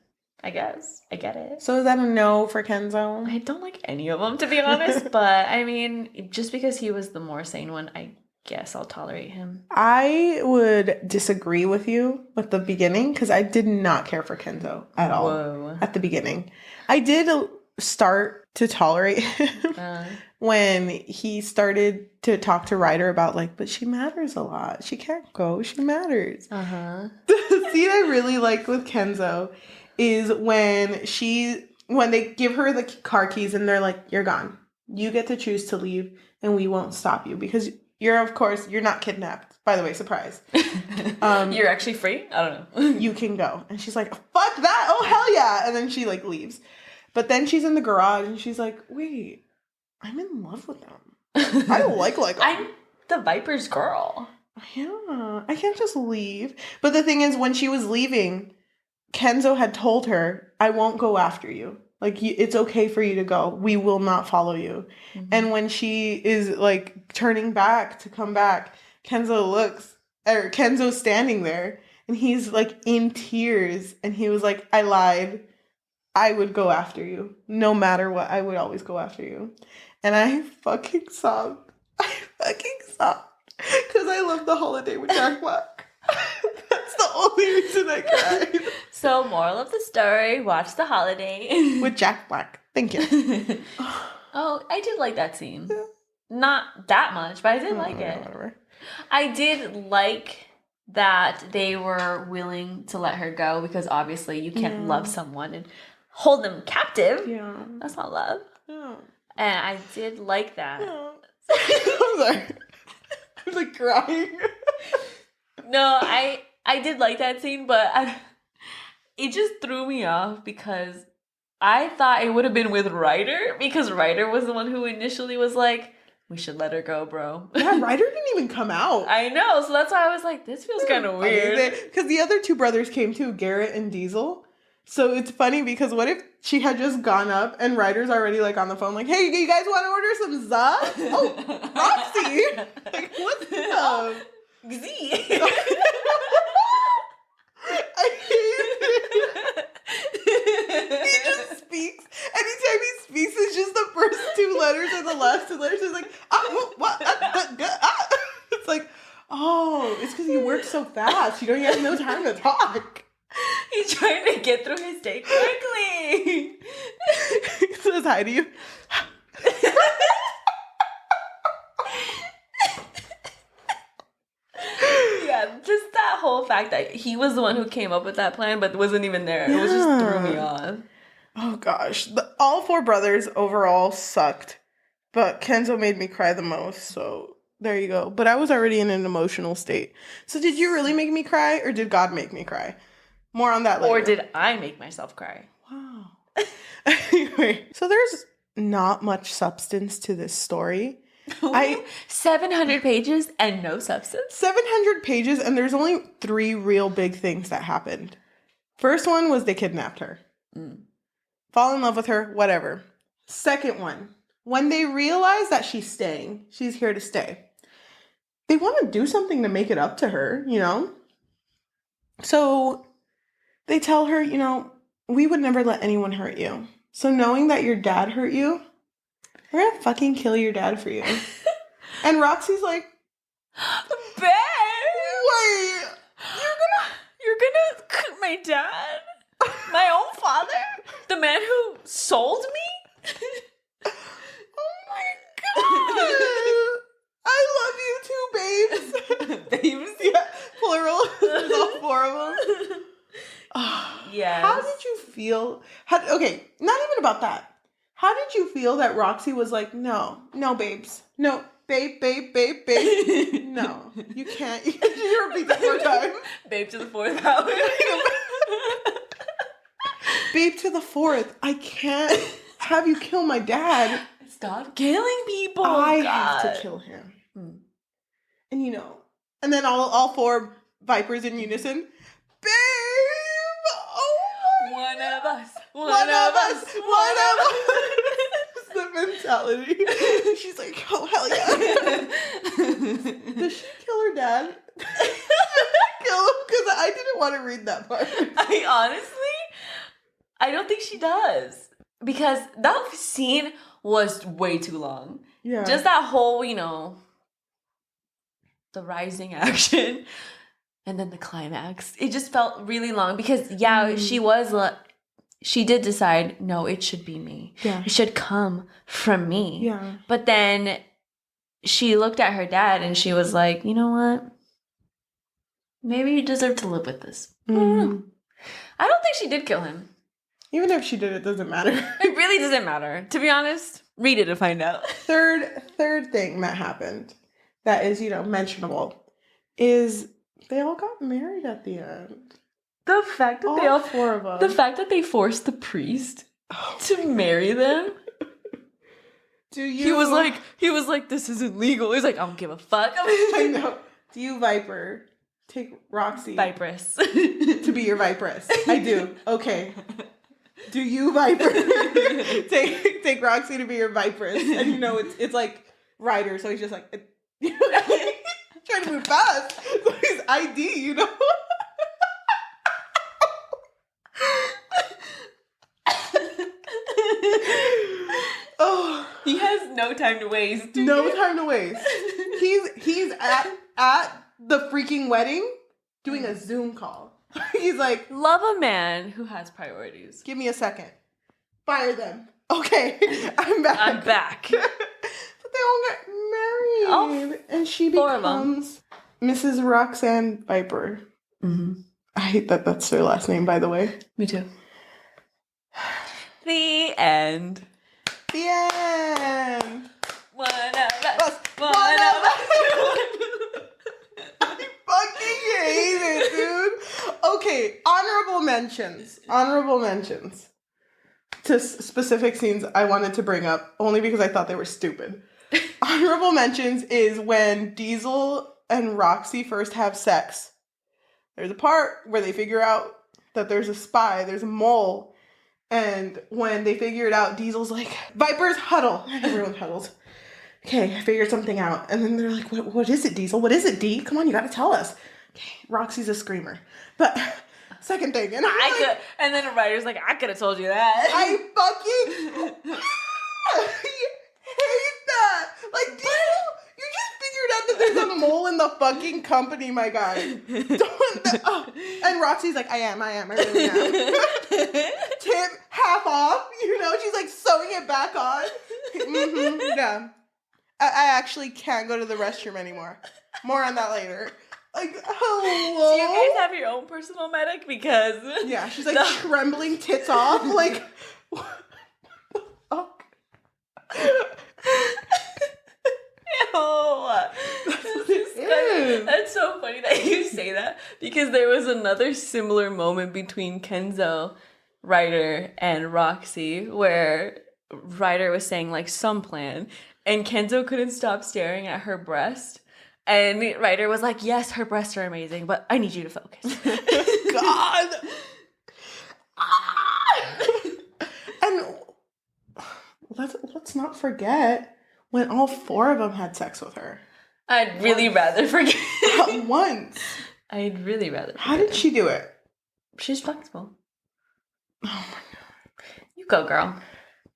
I guess I get it. So is that a no for Kenzo? I don't like any of them, to be honest, but I mean, just because he was the more sane one, I guess I'll tolerate him. I would disagree with you at the beginning because I did not care for Kenzo at all. Whoa. At the beginning. I did start to tolerate him when he started to talk to Ryder about like, but she matters a lot. She can't go. She matters. The scene I really like with Kenzo is when they give her the car keys and they're like, you're gone. You get to choose to leave and we won't stop you because you're not kidnapped. By the way, surprise. You're actually free? I don't know. You can go. And she's like, fuck that. Oh, hell yeah. And then she like leaves. But then she's in the garage and she's like, wait, I'm in love with them. I like them. I'm the Viper's girl. Yeah. I can't just leave. But the thing is, when she was leaving, Kenzo had told her, I won't go after you. Like, it's okay for you to go. We will not follow you. Mm-hmm. And when she is, like, turning back to come back, Kenzo's standing there, and he's, like, in tears. And he was like, I lied. I would go after you. No matter what, I would always go after you. And I fucking sobbed. Because I love The Holiday with Jack Black. That's the only reason I cried. So, moral of the story, watch The Holiday. With Jack Black. Thank you. Oh, I did like that scene. Yeah. Not that much, but I did like it. Whatever. I did like that they were willing to let her go because obviously you can't love someone and hold them captive. Yeah. That's not love. Yeah. And I did like that. Yeah. I'm sorry. I'm like crying. No, I did like that scene, but it just threw me off because I thought it would have been with Ryder because Ryder was the one who initially was like, we should let her go, bro. Yeah, Ryder didn't even come out. I know, so that's why I was like, this feels kind of weird. Because the other two brothers came too, Garrett and Diesel. So it's funny because what if she had just gone up and Ryder's already like on the phone like, hey, you guys want to order some za? Oh, Roxy! Like, what's up? Z. I hate it. He just speaks. Anytime he speaks, it's just the first two letters and the last two letters. It's like, what? It's like, oh, it's because you work so fast. You have no time to talk. He's trying to get through his day quickly. He says hi to you. Yeah, just that whole fact that he was the one who came up with that plan but wasn't even there. It was just threw me off. Oh gosh. All four brothers overall sucked. But Kenzo made me cry the most, so there you go. But I was already in an emotional state. So did you really make me cry or did God make me cry? More on that later. Or did I make myself cry? Wow. Anyway, so there's not much substance to this story. 700 pages and no substance? 700 pages and there's only 3 real big things that happened. First one was they kidnapped her. Fall in love with her, whatever. Second one, when they realize that she's here to stay. They want to do something to make it up to her, So they tell her, we would never let anyone hurt you. So knowing that your dad hurt you, we're going to fucking kill your dad for you. And Roxy's like, Babe! Wait, You're gonna my dad? My own father? The man who sold me? oh my god! I love you too, babes. Babes? Yeah, plural. There's all 4 of them. Yes. How did you feel? Okay, not even about that. How did you feel that Roxy was like, no, babes. No, babe. No, you can't. You repeat that 4 times. Babe to the 4th power. Babe to the 4th. I can't have you kill my dad. Stop killing people. I have to kill him. And and then all 4 vipers in unison. Babe! Oh my One of us. It's the mentality. She's like, oh, hell yeah. Does she kill her dad? Kill him? Because I didn't want to read that part. I don't think she does. Because that scene was way too long. Yeah. Just that whole, the rising action and then the climax. It just felt really long because, she did decide, no, it should be me. Yeah. It should come from me. Yeah. But then she looked at her dad and she was like, you know what? Maybe you deserve to live with this. I don't think she did kill him. Even if she did, it doesn't matter. It really doesn't matter. To be honest, read it to find out. Third thing that happened that is, mentionable is they all got married at the end. The fact that all 4 of them. The fact that they forced the priest to marry them. He was like, this isn't legal. He's like, I don't give a fuck. I know. Do you, Viper, take Roxy Viperess to be your Viperess? I do. Okay. Do you, Viper, take Roxy to be your Viperess? And it's like Ryder, so he's just like trying to move fast. So he's ID, Oh, he has no time to waste. No time to waste. He's at the freaking wedding doing a Zoom call. He's like, love a man who has priorities. Give me a second. Fire them. Okay, I'm back. But they all got married, and she becomes Mrs. Roxanne Viper. Mm-hmm. I hate that that's her last name, by the way. Me too. The end. The end. One of us. One of of us. I fucking hate it, dude. Okay, honorable mentions to specific scenes I wanted to bring up only because I thought they were stupid. Honorable mentions is when Diesel and Roxy first have sex. There's a part where they figure out that there's a spy, there's a mole, and when they figure it out, Diesel's like, Vipers, huddle. And everyone huddles. Okay, I figured something out. And then they're like, what is it, Diesel? What is it, D? Come on, you gotta tell us. Okay, Roxy's a screamer. But second thing, and and then a writer's like, I could have told you that. I fucking hate that. Like, Diesel, you just figured out that there's a mole in the fucking company, my guy. And Roxy's like, I really am. Tip, half off, she's like sewing it back on. Yeah. I actually can't go to the restroom anymore. More on that later. Like, hello? Do you guys have your own personal medic? Because... Yeah, she's like trembling tits off. Like, what the fuck? That's so funny that you say that. Because there was another similar moment between Kenzo, Ryder, and Roxy where Ryder was saying, like, some plan. And Kenzo couldn't stop staring at her breast. And Ryder was like, yes, her breasts are amazing, but I need you to focus. God! And let's not forget when all 4 of them had sex with her. I'd really rather forget. At once. I'd really rather forget. How did she do it? She's flexible. Oh my god. You go, girl.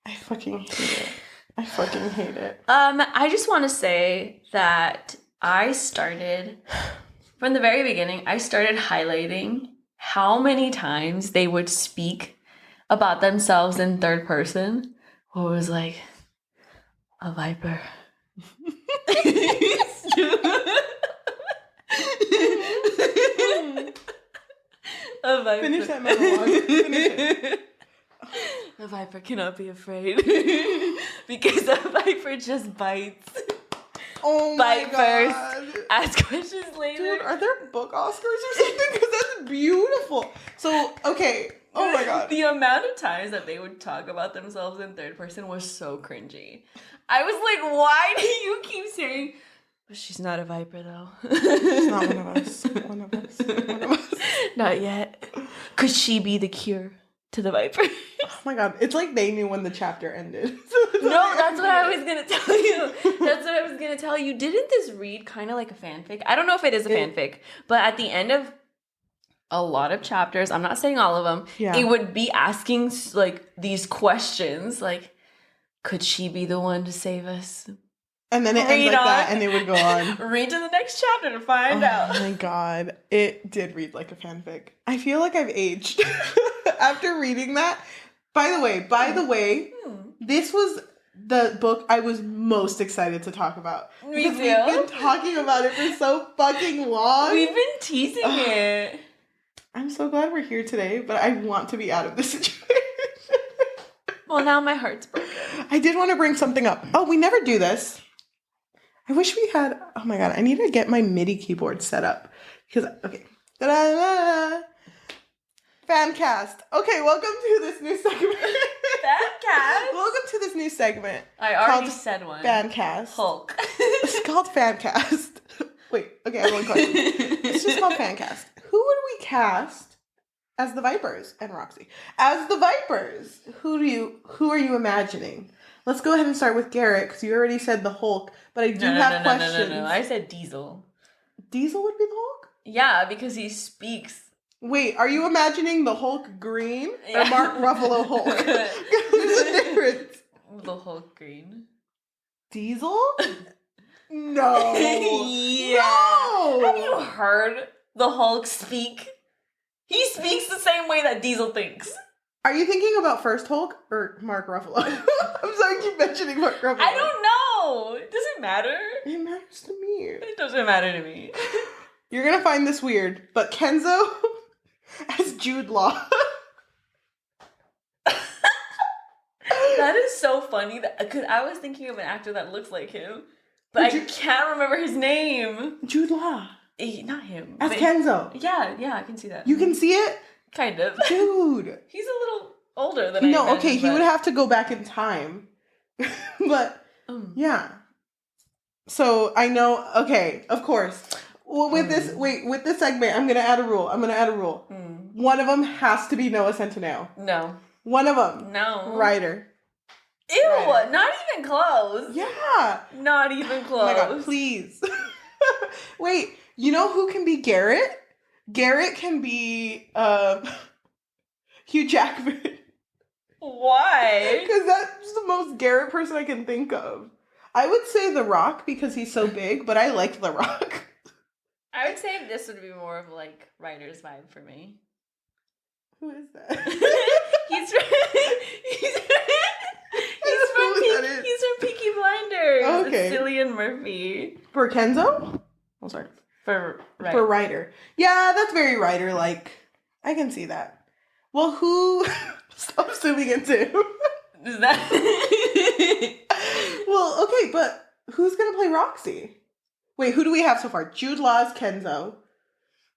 I fucking hate it. I just want to say that I started, from the very beginning, I started highlighting how many times they would speak about themselves in third person. What was like, a viper. A viper. Finish that monologue. Finish it. A viper cannot be afraid because a viper just bites. Oh Bite my first, god. ask questions later. Dude, are there book Oscars or something? Because that's beautiful. So, okay. Oh my god. The amount of times that they would talk about themselves in third person was so cringy. I was like, why do you keep saying, but she's not a viper though? She's not one of us. One of us. One of us. Not yet. Could she be the cure to the viper? Oh my god. It's like they knew when the chapter ended. No, that's what I was going to tell you. That's what I was going to tell you. Didn't this read kind of like a fanfic? I don't know if it is a fanfic, but at the end of a lot of chapters, I'm not saying all of them, it would be asking like these questions like, could she be the one to save us? And then it ends like that and it would go on. Read to the next chapter to find out. Oh my god. It did read like a fanfic. I feel like I've aged after reading that. By the way, this was the book I was most excited to talk about. Me too. We've been talking about it for so fucking long. We've been teasing it. I'm so glad we're here today, but I want to be out of this situation. Well, now my heart's broken. I did want to bring something up. Oh, we never do this. I wish we had... Oh my god, I need to get my MIDI keyboard set up. Because, okay. Da-da-da-da. Fancast. Okay, welcome to this new segment. Fancast? Welcome to this new segment. I already said one. Fancast. Hulk. It's called Fancast. Wait, okay, I have one question. It's just called Fancast. Who would we cast as the Vipers and Roxy? As the Vipers, who are you imagining? Let's go ahead and start with Garrett, because you already said the Hulk, but I do have questions. No. I said Diesel. Diesel would be the Hulk? Yeah, because he speaks. Wait, are you imagining the Hulk green or Mark Ruffalo Hulk? There's a difference. The Hulk green. Diesel? No. Yeah. No. Have you heard the Hulk speak? He speaks the same way that Diesel thinks. Are you thinking about first Hulk or Mark Ruffalo? I'm sorry, I keep mentioning Mark Ruffalo. I don't know. It doesn't matter. It matters to me. It doesn't matter to me. You're gonna find this weird, but Kenzo as Jude Law. That is so funny because I was thinking of an actor that looks like him, but I can't remember his name. Jude Law. Not him. As Kenzo. Yeah, I can see that. You can see it? Kind of. Dude. He's a little older than I No, imagine, okay, he would have to go back in time. But, yeah. So, I know, okay, of course. Well, with this segment, I'm going to add a rule. One of them has to be Noah Centineo. No. One of them. No. Ryder. Ew, Ryder. not even close. Yeah. Not even close. Oh my god, please. Wait, you know who can be Garrett? Garrett can be Hugh Jackman. Why? Because that's the most Garrett person I can think of. I would say The Rock because he's so big, but I like The Rock. I would say this would be more of like Ryder's vibe for me. Who is that? he's from Peaky Blinders. Okay. It's Cillian Murphy. For Kenzo? Oh, sorry. For Ryder. Yeah, that's very Ryder-like. I can see that. Well, who... Stop assuming it's him. Is that... Well, okay, but who's going to play Roxy? Wait, who do we have so far? Jude Law's Kenzo.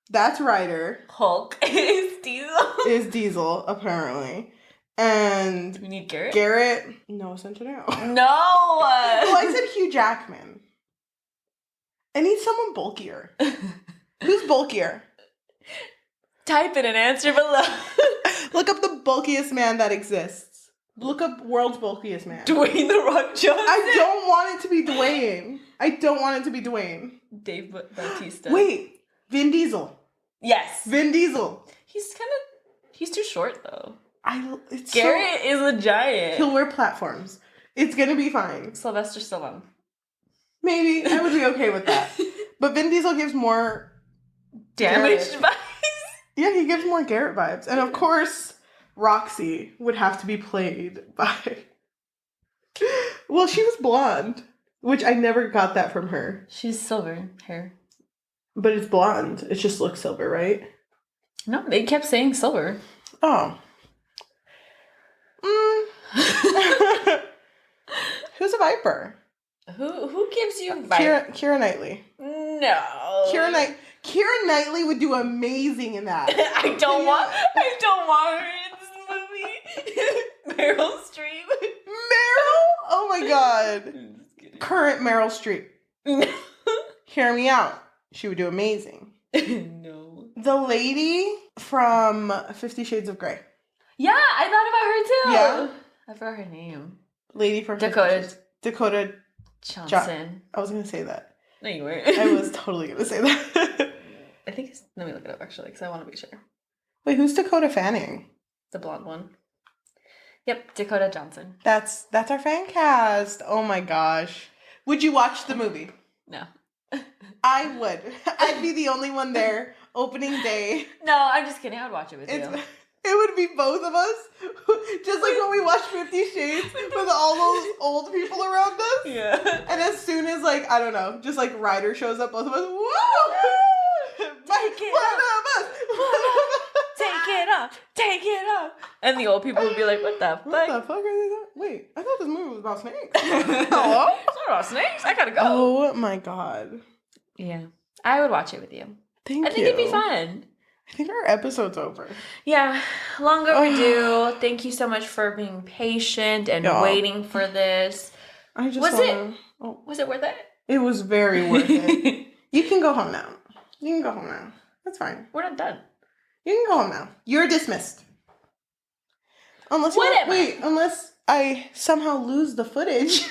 That's Ryder. Hulk is Diesel. Is Diesel, apparently. And... Do we need Garrett? Garrett... No, Centineo. No! Well, I said Hugh Jackman. I need someone bulkier. Who's bulkier? Type in an answer below. Look up the bulkiest man that exists. Look up world's bulkiest man. Dwayne The Rock Johnson. I don't want it to be Dwayne. Dave Bautista. Wait, Vin Diesel. Yes. Vin Diesel. He's too short though. Garrett is a giant. He'll wear platforms. It's gonna be fine. Sylvester Stallone. Maybe. I would be okay with that. But Vin Diesel gives more damaged Garrett. vibes. Yeah, he gives more Garrett vibes. And of course, Roxy would have to be played by... Well, she was blonde, which I never got that from her. She's silver hair. But it's blonde. It just looks silver, right? No, they kept saying silver. Oh. Who's a Viper? Who gives you Viper? Keira Knightley. No. Keira Knightley would do amazing in that. I don't want her in this movie. Meryl Streep. Meryl? Oh my god. Current Meryl Streep. Hear me out. She would do amazing. No. The lady from 50 Shades of Grey. Yeah, I thought about her too. Yeah. I forgot her name. Lady from Dakota Johnson. I was going to say that. No, you weren't. I was totally going to say that. I think let me look it up actually, because I want to be sure. Wait, who's Dakota Fanning? The blonde one. Yep, Dakota Johnson. That's our fan cast. Oh my gosh. Would you watch the movie? No. I would. I'd be the only one there opening day. No, I'm just kidding. I would watch it with you. It would be both of us. Just like when we watched 50 Shades with all those old people around us. Yeah. And as soon as, like, I don't know, just like Ryder shows up, both of us, whoa! Take it up. And the old people would be like, what the fuck? What the fuck are they doing? Wait, I thought this movie was about snakes. Hello? It's not about snakes. I gotta go. Oh my god. Yeah. I would watch it with you. Thank you. I think it'd be fun. I think our episode's over. Yeah. Long overdue. Thank you so much for being patient and waiting for this. Was it worth it? It was very worth it. You can go home now. That's fine. We're not done. You can go home now. You're dismissed. Unless I somehow lose the footage.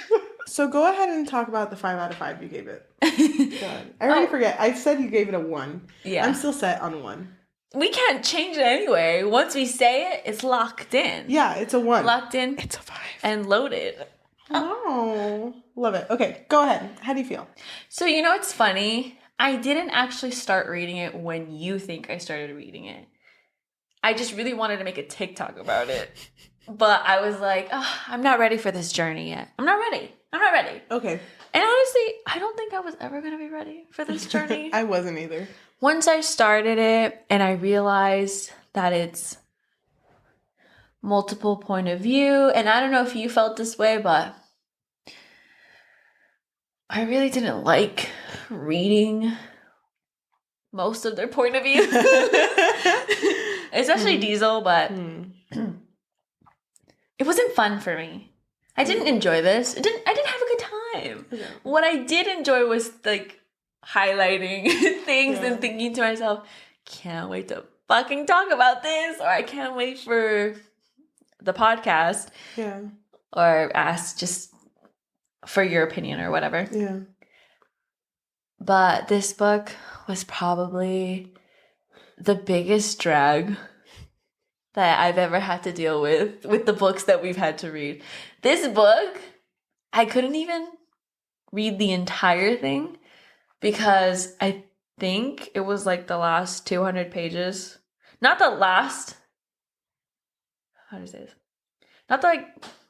So go ahead and talk about the 5 out of 5 you gave it. God. I already forget. I said you gave it a 1. Yeah. I'm still set on 1. We can't change it anyway. Once we say it, it's locked in. Yeah, it's a 1. Locked in. It's a 5. And loaded. Oh. Love it. Okay, go ahead. How do you feel? So, you know, it's funny. I didn't actually start reading it when you think I started reading it. I just really wanted to make a TikTok about it. But I was like, I'm not ready for this journey yet. I'm not ready. Okay. And honestly, I don't think I was ever going to be ready for this journey. I wasn't either. Once I started it and I realized that it's multiple point of view, and I don't know if you felt this way, but I really didn't like reading most of their point of view. Especially Diesel, but it wasn't fun for me. I didn't enjoy this. I didn't have a good time. Yeah. What I did enjoy was like highlighting things and thinking to myself, can't wait to fucking talk about this, or I can't wait for the podcast. Yeah. Or ask just for your opinion or whatever. Yeah. But this book was probably the biggest drag that I've ever had to deal with the books that we've had to read. This book, I couldn't even read the entire thing because I think it was like the last 200 pages. Not the last, how do I say this?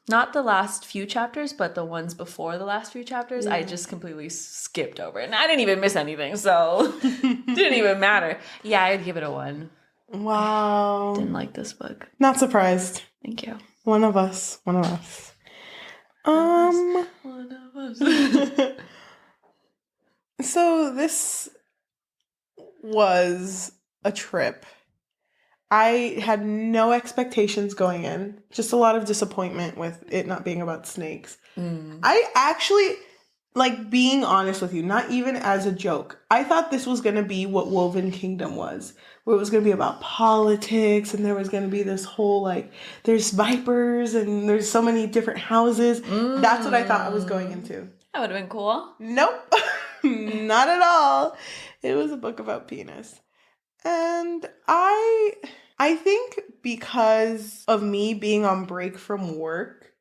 Not the last few chapters, but the ones before the last few chapters, I just completely skipped over it. And I didn't even miss anything, so didn't even matter. Yeah, I'd give it a 1. Wow. Didn't like this book. Not surprised. Thank you. One of us. One of us. So this was a trip. I had no expectations going in. Just a lot of disappointment with it not being about snakes. I actually, like, being honest with you, not even as a joke, I thought this was going to be what Woven Kingdom was. Where it was going to be about politics, and there was going to be this whole, like, there's vipers, and there's so many different houses. That's what I thought I was going into. That would have been cool. Nope. Not at all. It was a book about penis. And I think because of me being on break from work,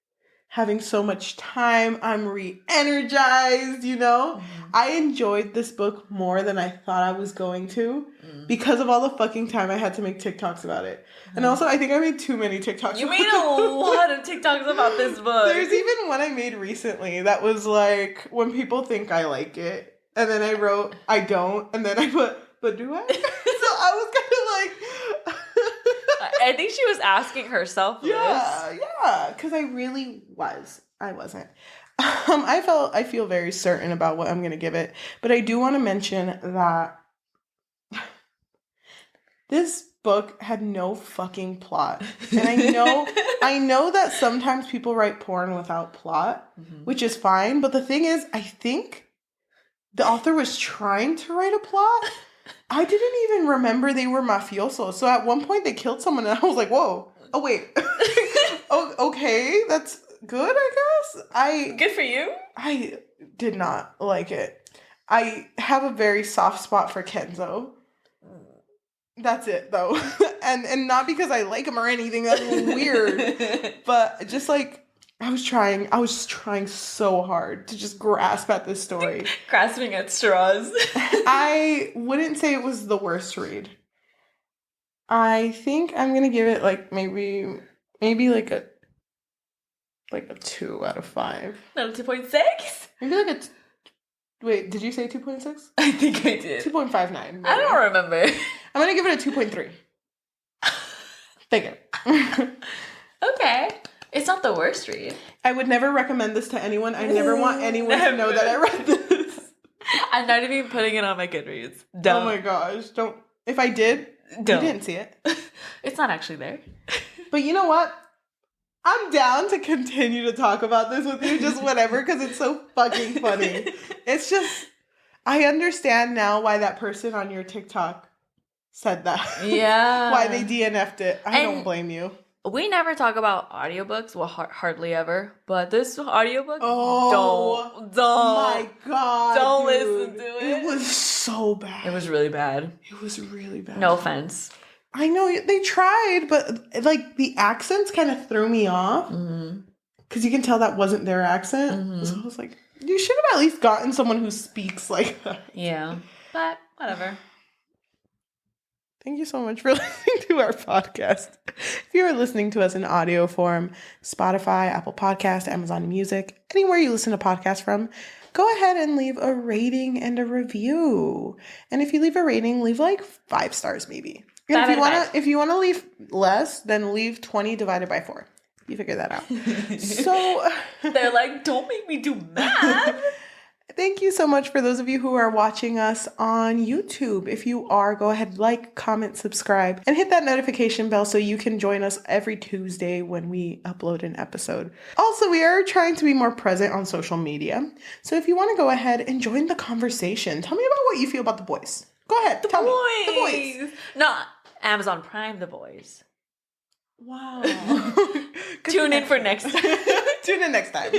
having so much time. I'm re-energized, you know? I enjoyed this book more than I thought I was going to because of all the fucking time I had to make TikToks about it. And also, I think I made too many TikToks. You made a lot of TikToks about this book. There's even one I made recently that was like, when people think I like it. And then I wrote, I don't. And then I put, but do I? So I was kind of like... I think she was asking herself this. Yeah. Because I really was. I wasn't. I feel very certain about what I'm going to give it. But I do want to mention that this book had no fucking plot. And I know that sometimes people write porn without plot, which is fine. But the thing is, I think the author was trying to write a plot. I didn't even remember they were mafiosos. So at one point they killed someone and I was like, whoa. Oh, wait. Oh, okay. That's good, I guess. Good for you. I did not like it. I have a very soft spot for Kenzo. That's it, though. and not because I like him or anything. That's weird. But just like, I was trying so hard to just grasp at this story. Grasping at straws. I wouldn't say it was the worst read. I think I'm going to give it like maybe like a 2 out of 5. Not a 2.6? Maybe like wait, did you say 2.6? I think I did. 2.59. maybe. I don't remember. I'm going to give it a 2.3. Take it. Okay. It's not the worst read. I would never recommend this to anyone. I never want anyone to know that I read this. I'm not even putting it on my Goodreads. Don't. Oh my gosh. Don't. If I did, don't. You didn't see it. It's not actually there. But you know what? I'm down to continue to talk about this with you, just whatever, because it's so fucking funny. It's just, I understand now why that person on your TikTok said that. Yeah. Why they DNF'd it. I don't blame you. We never talk about audiobooks. Well, hardly ever. But this audiobook, don't. My God, don't dude. listen to it. It was so bad. It was really bad. It was really bad. No offense. I know they tried, but like the accents kind of threw me off because you can tell that wasn't their accent. So I was like, you should have at least gotten someone who speaks like that. Yeah, but whatever. Thank you so much for listening to our podcast. If you are listening to us in audio form, Spotify, Apple Podcast, Amazon Music, anywhere you listen to podcasts from, go ahead and leave a rating and a review. And if you leave a rating, leave like 5 stars maybe. And if you wanna leave less, then leave 20 divided by 4. You figure that out. So they're like, don't make me do math. Thank you so much for those of you who are watching us on YouTube. If you are, go ahead, like, comment, subscribe, and hit that notification bell so you can join us every Tuesday when we upload an episode. Also, we are trying to be more present on social media. So if you want to go ahead and join the conversation, tell me about what you feel about The Boys. Go ahead, tell me. The Boys. Not Amazon Prime, The Boys. Wow. Tune in for next time. Tune in next time.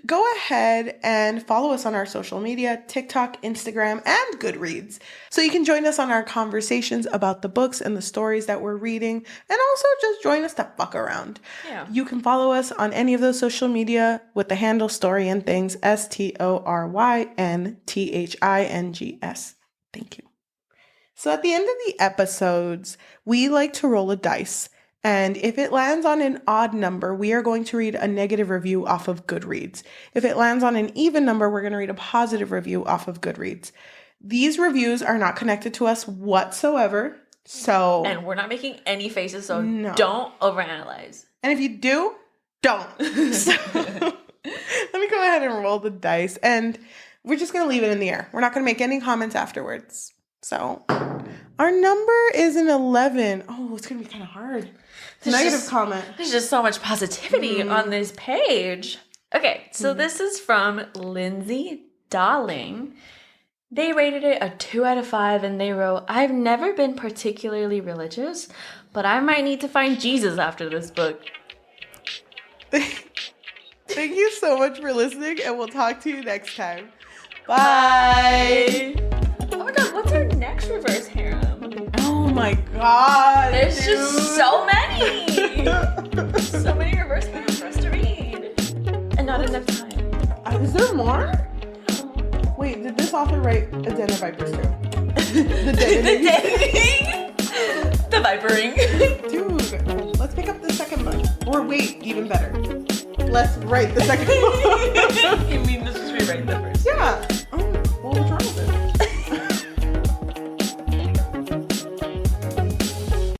Go ahead and follow us on our social media, TikTok, Instagram, and Goodreads, so you can join us on our conversations about the books and the stories that we're reading, and also just join us to fuck around. Yeah. You can follow us on any of those social media with the handle Story and Things, StoryNThings. Thank you. So at the end of the episodes, we like to roll a dice. And if it lands on an odd number, we are going to read a negative review off of Goodreads. If it lands on an even number, we're going to read a positive review off of Goodreads. These reviews are not connected to us whatsoever. And we're not making any faces, so don't overanalyze. And if you do, don't. So, let me go ahead and roll the dice. And we're just going to leave it in the air. We're not going to make any comments afterwards. So our number is an 11. Oh, it's going to be kind of hard. Comment. There's just so much positivity on this page. Okay, so this is from Lindsay Darling. They rated it a 2 out of 5, and they wrote, I've never been particularly religious, but I might need to find Jesus after this book. Thank you so much for listening, and we'll talk to you next time. Bye! Oh my god, what's our next reverse harem? Oh my god! There's just so many! So many reverse harems for us to read. Is there more? Wait, did this author write A Den of Vipers too? The deadening. The vipering. Dude, let's pick up the second book. Or wait, even better. Let's write the second book. You mean